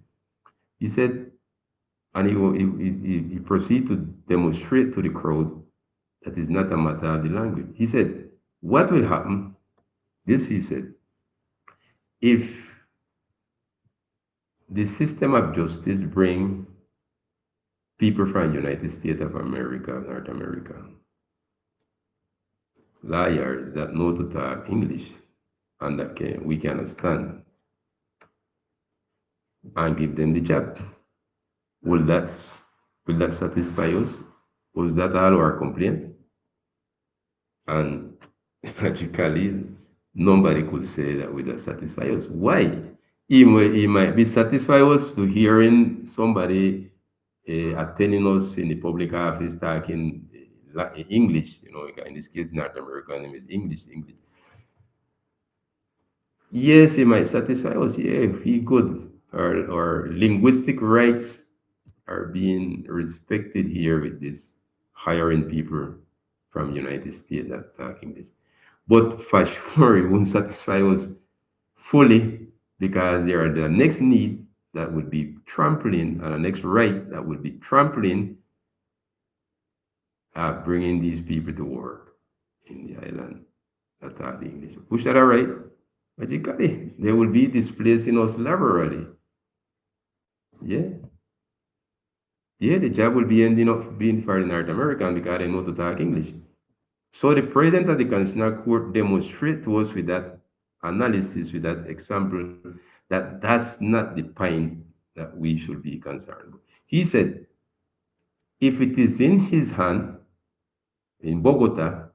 He said, and he proceeded to demonstrate to the crowd that is not a matter of the language. He said, what will happen? This he said, if the system of justice bring people from United States of America, North America, lawyers that know to talk English and that we can understand, and give them the job, will that satisfy us? Was that all our complaint? And logically, nobody could say that would that satisfy us. Why? He might be satisfied us to hearing somebody attending us in the public office talking English, in this case, North American name is English. Yes, he might satisfy us, yeah, if he could. Our linguistic rights are being respected here with this hiring people from United States that talk English. But for sure, it won't satisfy us fully because there are the next need that would be trampling and the next right that would be trampling at bringing these people to work in the island that talk the English. Push that all right? Magically, they will be displacing us laterally. Yeah. Yeah, the job will be ending up being for the North American because they know to talk English. So the president of the Constitutional Court demonstrate to us with that analysis, with that example, that that's not the point that we should be concerned with. He said, if it is in his hand, in Bogota,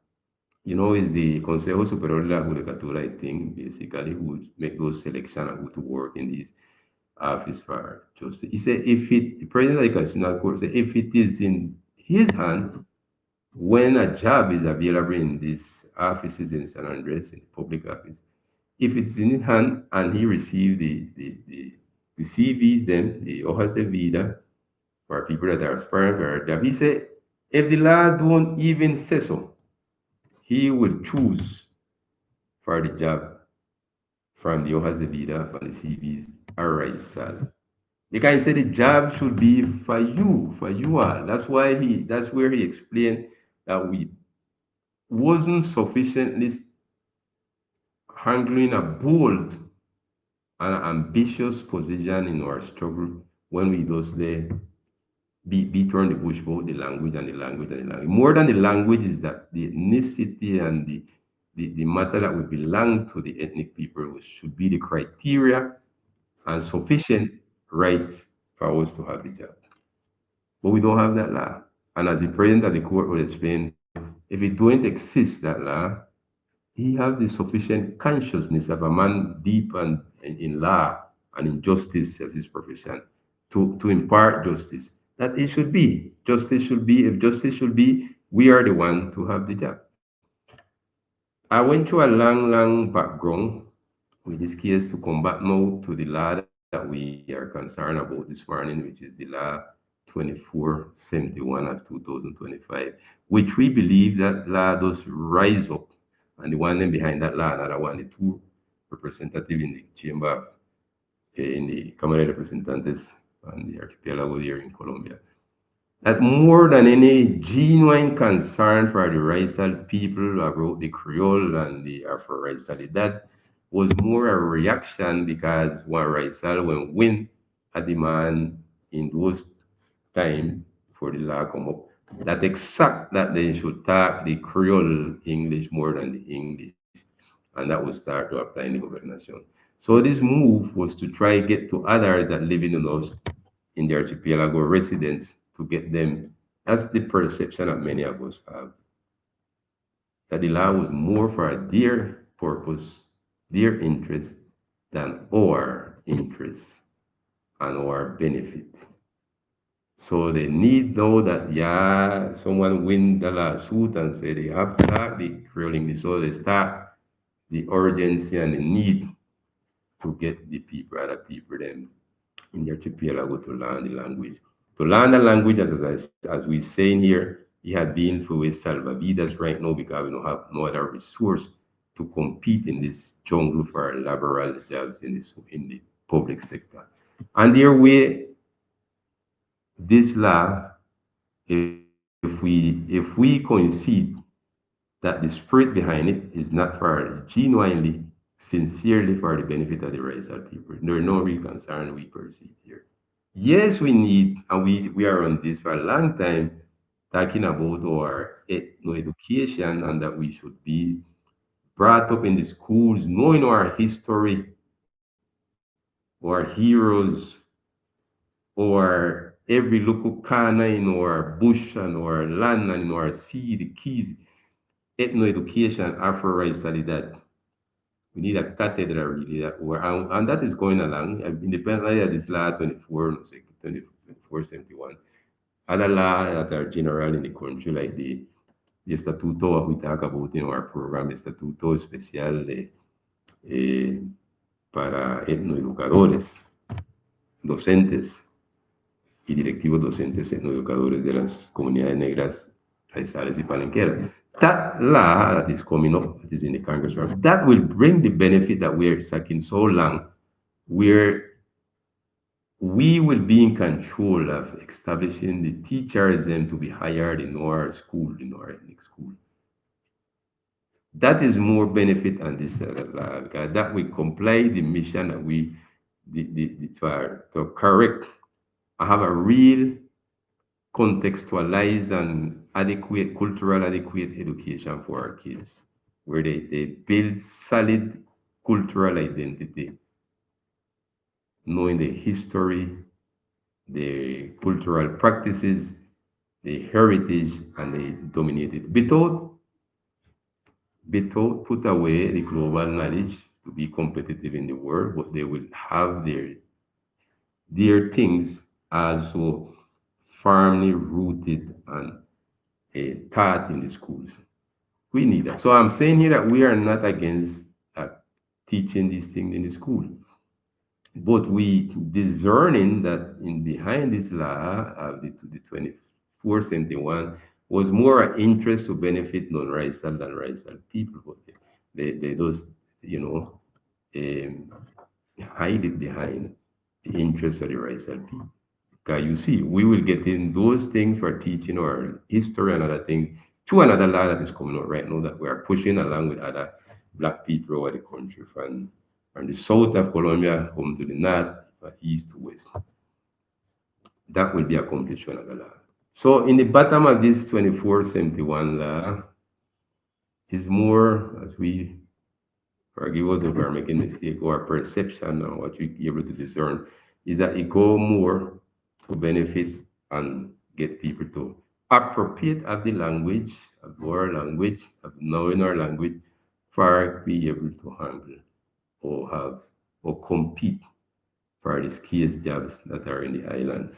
is the Consejo Superior de la Judicatura, I think, basically, who would make those selections and who to work in this office for justice. He said, the president of the Constitutional Court said, if it is in his hand, when a job is available in these offices in San Andrés, in the public office, if it's in his hand and he received the CVs, then the hojas de vida for people that are aspiring for a job, he said, if the law don't even say so, he will choose for the job from the hojas de vida, from the CVs, a RAIZAL. Because he said the job should be for you all. That's where he explained that we wasn't sufficiently handling a bold and ambitious position in our struggle when we just be turn the bush about the language and the language and the language. More than the language is that the ethnicity and the matter that we belong to the ethnic people, which should be the criteria and sufficient rights for us to have the job. But we don't have that law. And as the president of the court will explain, if it don't exist, that law, he have the sufficient consciousness of a man deep and in law and in justice as his profession to impart justice. That it should be. Justice should be, if justice should be, we are the one to have the job. I went through a long background with this case to come back now to the law that we are concerned about this morning, which is the law 2471 of 2025, which we believe that law does rise up. And the one then behind that law, another one, the two representatives in the chamber, in the Cámara de Representantes and the archipelago here in Colombia, that more than any genuine concern for the Raizal people about the Creole and the Afro-Raizalidad was more a reaction because one Raizal when win a demand in those time for the law come up, that exact that they should talk the Creole English more than the English, and that would start to apply in the governación. So this move was to try get to others that live in those in the archipelago residents to get them. That's the perception that many of us have, that the law was more for their purpose, their interest, than our interest and our benefit. So they need know that yeah, someone win the lawsuit and say they have to start the curling. So they start the urgency and the need to get the people, other people them in the archipelago to learn the language. To learn the language, as we saying here, it had been for a salvavidas right now because we don't have no other resource to compete in this jungle for laboral jobs in the public sector. And their way, this law, if we concede that the spirit behind it is not for genuinely, sincerely for the benefit of the Raizal people, there are no real concern we perceive here. Yes, we need, and we are on this for a long time, talking about our education and that we should be brought up in the schools, knowing our history, our heroes, or every local corner in our bush and our land and in our sea, the keys, ethno-education, Afro-Racialidad. We need a cathedral really and that is going along. Independently of this law 24, no sé, 2471. Other law that are general in the country, like the estatuto what we talk about in our program, estatuto especial eh, para etnoeducadores, docentes y directivos docentes etnoeducadores de las comunidades negras, raizales y palenqueras. That law that is coming up, that is in the Congress, that will bring the benefit that we're sucking so long, where we will be in control of establishing the teachers them to be hired in our school, in our ethnic school. That is more benefit on this law because that will comply the mission that we to correct. I have a real contextualized and adequate, cultural adequate education for our kids, where they build solid cultural identity, knowing the history, the cultural practices, the heritage, and they dominate it. Without put away the global knowledge to be competitive in the world, but they will have their things also firmly rooted and taught in the schools. We need that. So I'm saying here that we are not against teaching these things in the school, but we discerning that in behind this law of the 2471 was more an interest to benefit non-racial than racial people, but they just um, hide it behind the interest of the racial people. Because you see, we will get in those things for teaching our history and other things to another law that is coming out right now that we are pushing along with other black people over the country from the south of Colombia come to the north, east to west. That will be accomplished with another law. So in the bottom of this 2471 law is more, as we forgive us if we're making mistake or perception or what we able to discern, is that it go more to benefit and get people to appropriate of the language, of our language, of knowing our language, for be able to handle or have or compete for the scarce jobs that are in the islands,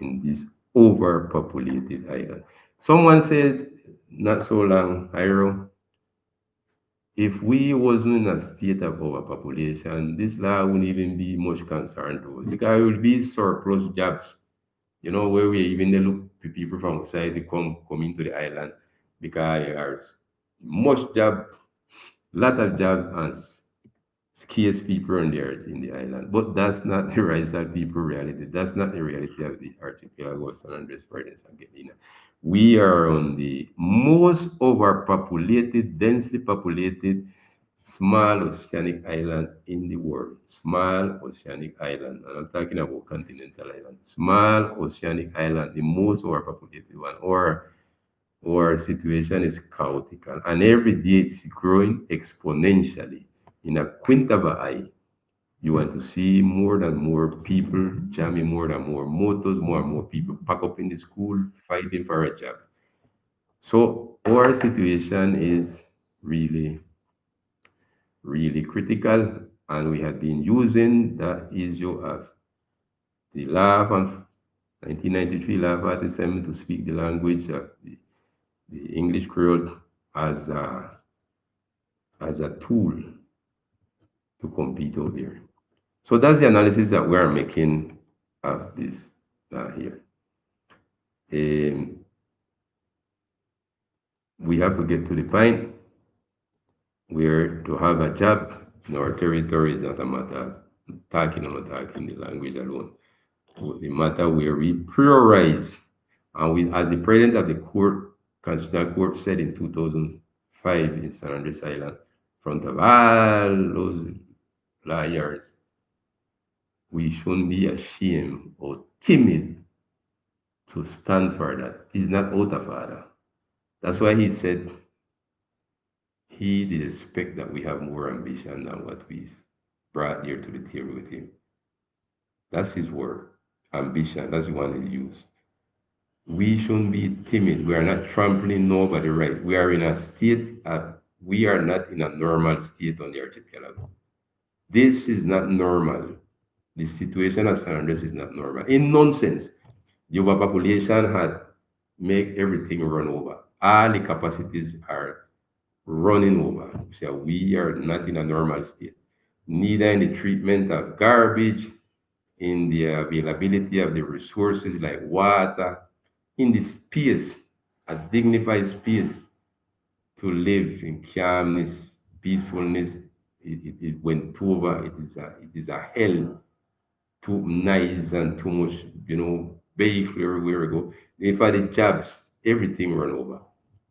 in this overpopulated island. Someone said not so long, Iro, if we wasn't in a state of overpopulation, this law wouldn't even be much concern to us because it would be surplus jobs. You know, where we even they look to people from outside to come into the island because there's much job, lot of jobs and scarce people in the island. But that's not the Raizal people reality. That's not the reality of the archipelago, San Andrés, Verdes, and Gelina. We are on the most overpopulated, densely populated small oceanic island in the world. Small oceanic island. And I'm talking about continental island. Small oceanic island, the most overpopulated one. Or situation is chaotic. And every day it's growing exponentially in a quint of an eye. You want to see more and more people jamming, more and more motors, more and more people pack up in the school, fighting for a job. So our situation is really, really critical, and we have been using the issue of the law of 1993, law 47, to speak the language of the English Creole as a tool to compete out there. So that's the analysis that we are making of this here. Um, we have to get to the point where to have a job in our territory is not a matter of talking or not talking the language alone. The matter where we prioritize, and we, as the president of the court, Constitutional Court said in 2005 in San Andrés Island, in front of all those lawyers, we shouldn't be ashamed or timid to stand for that. He's not out of order. That's why he said he did expect that we have more ambition than what we brought here to the table with him. That's his word. Ambition. That's the one he used. We shouldn't be timid. We are not trampling nobody right. We are in a state we are not in a normal state on the archipelago. This is not normal. The situation at San Andres is not normal. In nonsense, the overpopulation had make everything run over. All the capacities are running over. So we are not in a normal state. Neither in the treatment of garbage, in the availability of the resources like water, in the space, a dignified space to live in calmness, peacefulness. It went over. It is a hell, too nice and too much, vehicle everywhere we go. In fact, the jobs, everything run over.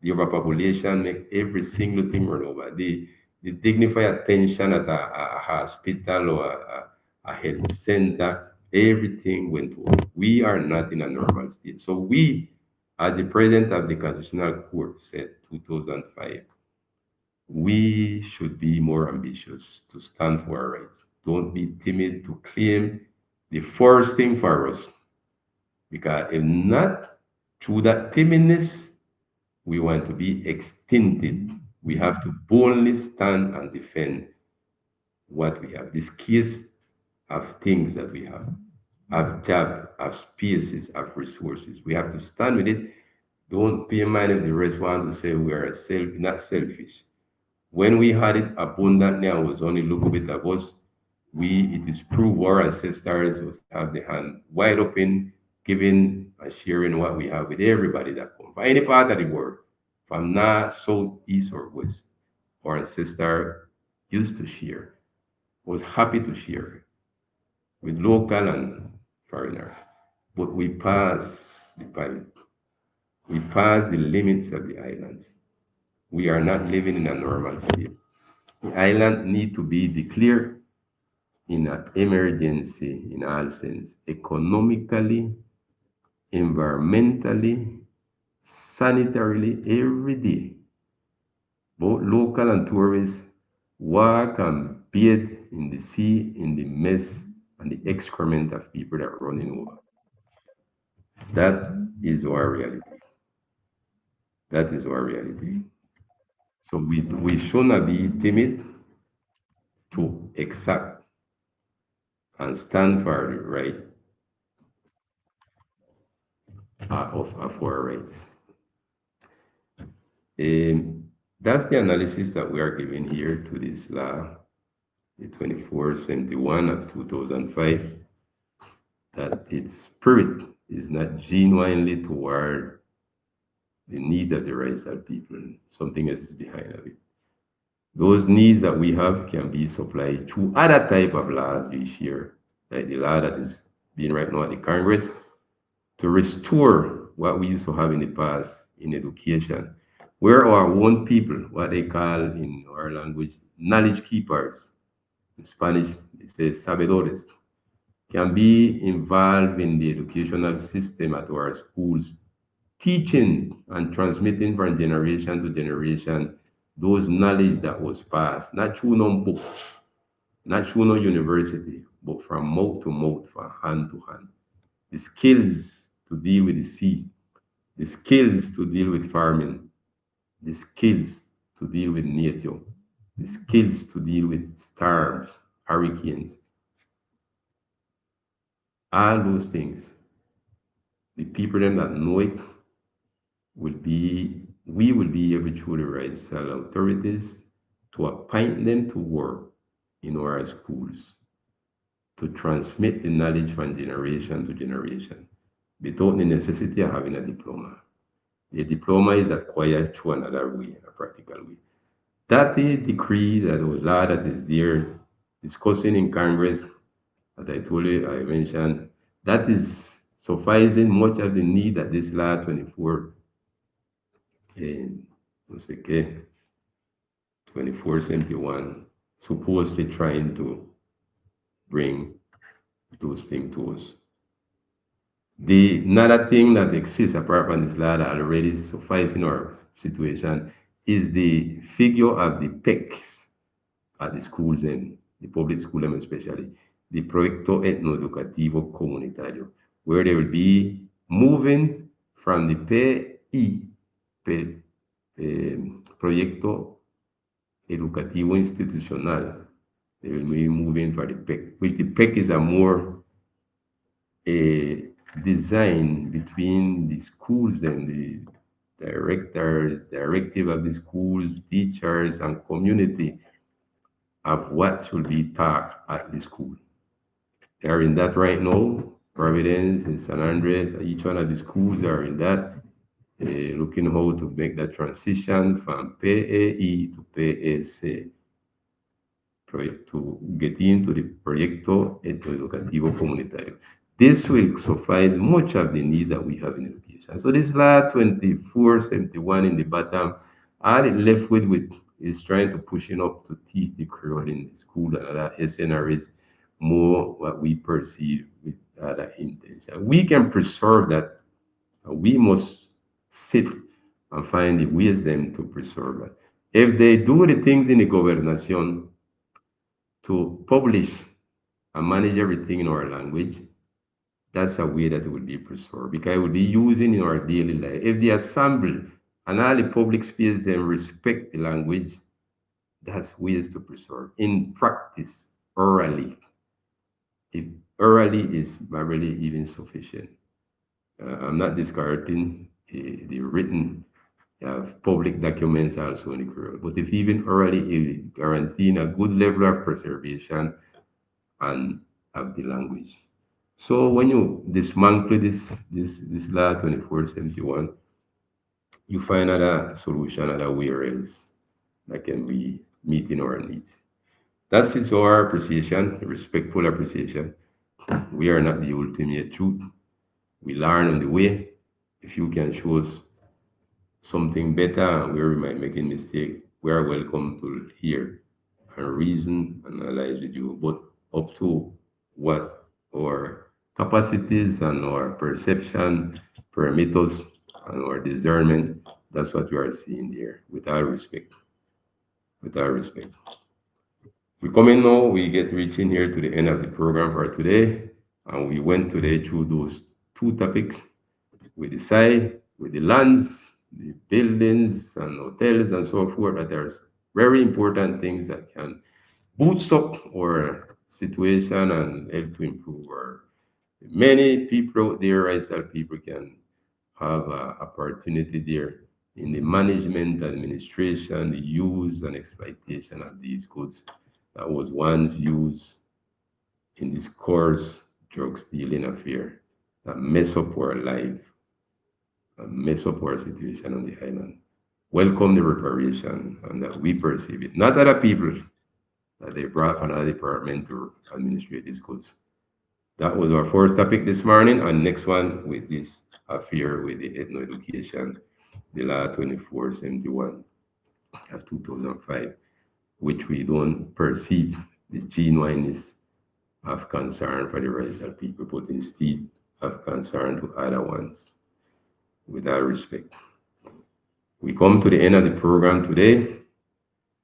The overpopulation make every single thing run over. The dignified attention at a hospital or a health center, everything went over. We are not in a normal state. So we, as the president of the Constitutional Court said 2005, we should be more ambitious to stand for our rights. Don't be timid to claim the first thing for us. Because if not, through that timidness, we want to be extincted. We have to boldly stand and defend what we have. This case of things that we have job, have spaces, have resources. We have to stand with it. Don't pay mind if the rest want to say we are not selfish. When we had it abundantly and was only a little bit of us, it is proved our ancestors was have the hand wide open, giving and sharing what we have with everybody that comes from any part of the world, from north, south, east, or west. Our ancestor used to share, was happy to share with local and foreigners. But we pass the point. We pass the limits of the islands. We are not living in a normal state. The island need to be declared in an emergency in all sense, economically, environmentally, sanitarily, every day. Both local and tourists walk and bathe in the sea, in the mess and the excrement of people that are running over. That is our reality. That is our reality. So we should not be timid to accept and stand for the right of our rights. That's the analysis that we are giving here to this law, the 2471 of 2005, that its spirit is not genuinely toward the need of the Raizal people. Something else is behind of it. Those needs that we have can be supplied through other type of laws we share, like the law that is being right now at the Congress, to restore what we used to have in the past in education, where our own people, what they call in our language, knowledge keepers, in Spanish they say sabedores, can be involved in the educational system at our schools, teaching and transmitting from generation to generation those knowledge that was passed, not through no book, not through no university, but from mouth to mouth, from hand to hand. The skills to deal with the sea, the skills to deal with farming, the skills to deal with nature, the skills to deal with storms, hurricanes, all those things. The people them that know it will be, we will be able through the RAIZAL authorities to appoint them to work in our schools to transmit the knowledge from generation to generation without the necessity of having a diploma. The diploma is acquired through another way, a practical way. That decree, that law that is there discussing in Congress, as I told you, I mentioned, that is sufficing much of the need that this law 24, no sé qué, 2471, supposedly trying to bring those things to us. The another thing that exists apart from this law that already suffices in our situation is the figure of the PECs at the schools and the public school and especially the Proyecto Etnoeducativo Comunitario, where they will be moving from the Proyecto Educativo Institucional. They will be moving for the PEC, which the PEC is a more design between the schools and the directors, directive of the schools, teachers, and community of what should be taught at the school. They are in that right now. Providence and San Andrés, each one of the schools are in that, looking how to make that transition from PAE to PAC to get into the Proyecto Educativo Comunitario. This will suffice much of the needs that we have in education. So this law 2471 in the bottom, all it left with is trying to push it up to teach the Creole in the school and other SNRs more what we perceive with other intention. We can preserve that. We must sit and find the wisdom to preserve it. If they do the things in the gobernación to publish and manage everything in our language, that's a way that it will be preserved because it will be using in our daily life. If the assembly and all the public space then respect the language, that's ways to preserve. In practice, orally, if orally is barely even sufficient. I'm not discarding the written public documents also in the Creole, but if even orally is guaranteeing a good level of preservation and of the language. So when you dismantle this law 2471, you find other solution, other ways that can be meeting our needs. That's it, so our appreciation, respectful appreciation. We are not the ultimate truth. We learn on the way. If you can show us something better where we might make a mistake, we are welcome to hear and reason and analyze with you, but up to what our capacities and our perception permit us and our discernment. That's what we are seeing here, with our respect. With our respect. We come in now, we get reaching here to the end of the program for today. And we went today through those two topics with the side, with the lands, the buildings and hotels and so forth. But there's very important things that can boost up our situation and help to improve our. Many people out there, RAIZAL people, can have an opportunity there in the management, administration, the use and exploitation of these goods that was once used in this coarse drug stealing affair that mess up our life and mess up our situation on the island. Welcome the reparation and that we perceive it. Not other people that they brought from another department to administrate these goods. That was our first topic this morning, and next one with this affair with the ethno education, the law 2471 of 2005. which we don't perceive the genuineness of concern for the Raizal people, but instead of concern to other ones. With that respect, we come to the end of the program today.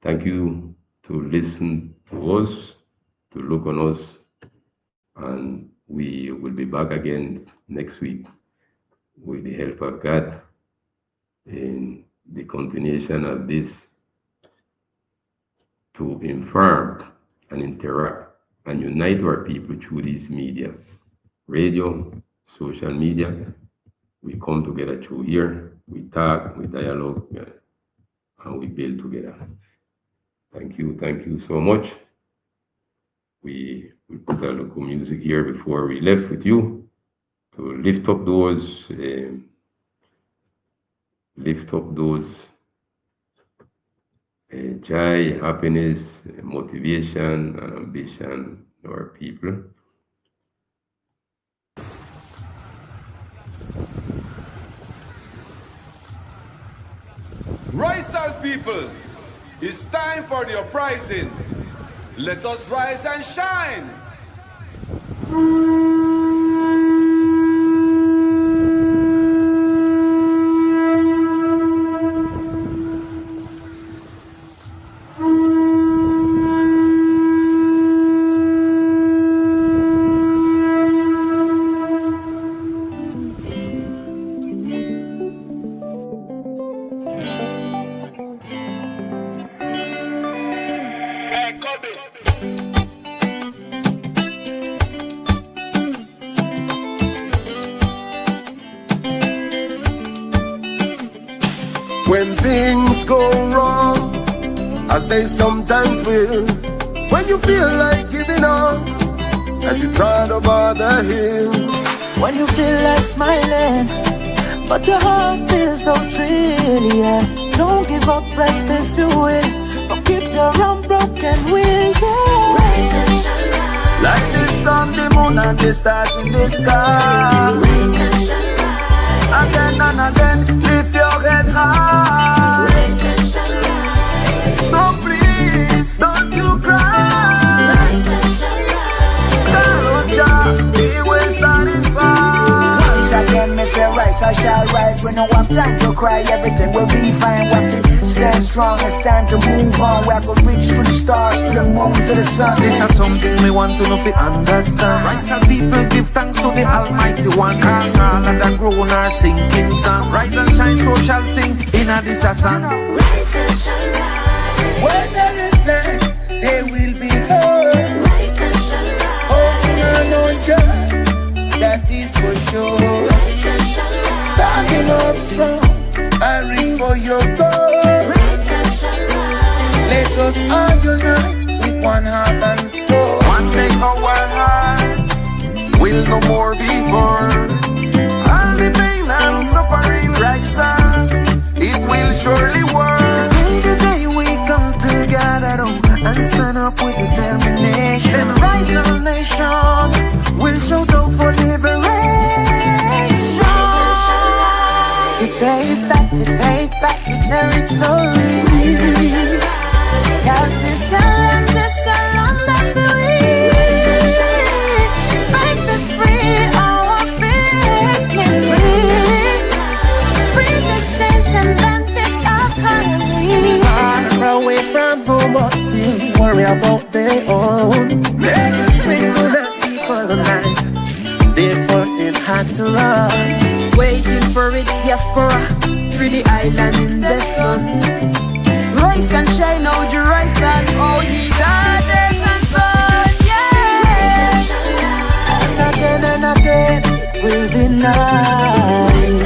Thank you to listen to us, to look on us, and we will be back again next week with the help of God in the continuation of this to inform and interact and unite our people through these media, radio, social media. We come together through here, we talk, we dialogue, and we build together. Thank you so much. We put a local music here before we left with you to lift up those joy, happiness, motivation, and ambition in our people. Raizal people, it's time for the uprising. Let us rise and shine. When things go wrong, as they sometimes will, when you feel like giving up, as you try to bother him, when you feel like smiling, but your heart feels so tricky, yeah. Don't give up, rest if you will, but keep your unbroken will, yeah. like the sun, the moon, and the stars in the sky. Again and again, lift your head high. So please, don't you cry. Tell Jah, He will satisfy. Once again, me say rise, I shall rise. We no have time to cry, everything will be fine. We have to stand strong, it's time to move on. We have to reach to the stars, to the moon, to the sun. This is something we want to know if we understand. Raizal people give thanks to the Almighty One. Cause all of the grown are singing song. Rise and shine, so shall sing in a this a song. Rise and shall rise. Where there is light, there will be hope. Rise and shall rise. Holding on Jah, that is for sure. Rise and shall rise. Standing up strong, I reach for your goal. Rise and shall rise. Let us all unite with one heart and soul. One day our hearts will no more be born. All the pain and suffering rise up, it will surely work. The day we come together and stand up with determination, then RAIZAL Nation will shout out for liberation. To take back the territory. Cause this land that we fight the free, our being free the chains and bandage economy. Far away from home, but still worry about their own. Never strangle the people nice. Therefore, it had to run. Waiting for it, diaspora, through the island in the sun. Rise and shine out the Raizal, oh ye daughters and sons, yeah. And again, it will be nice.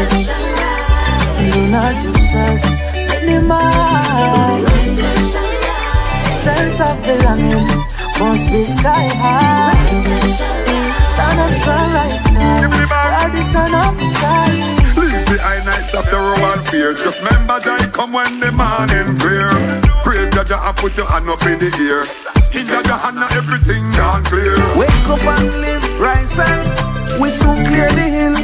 Do not yourself minimize. Sense of belonging must be sky high. Stand up, sunrise, while the sun up the sky. Leave behind nights of terror and fear. Just remember Jah come when the morning clear. Praise Jah and put your hand up in the air. In Jah hand now everything gone clear. Wake up and live, rise and we soon clear the hill.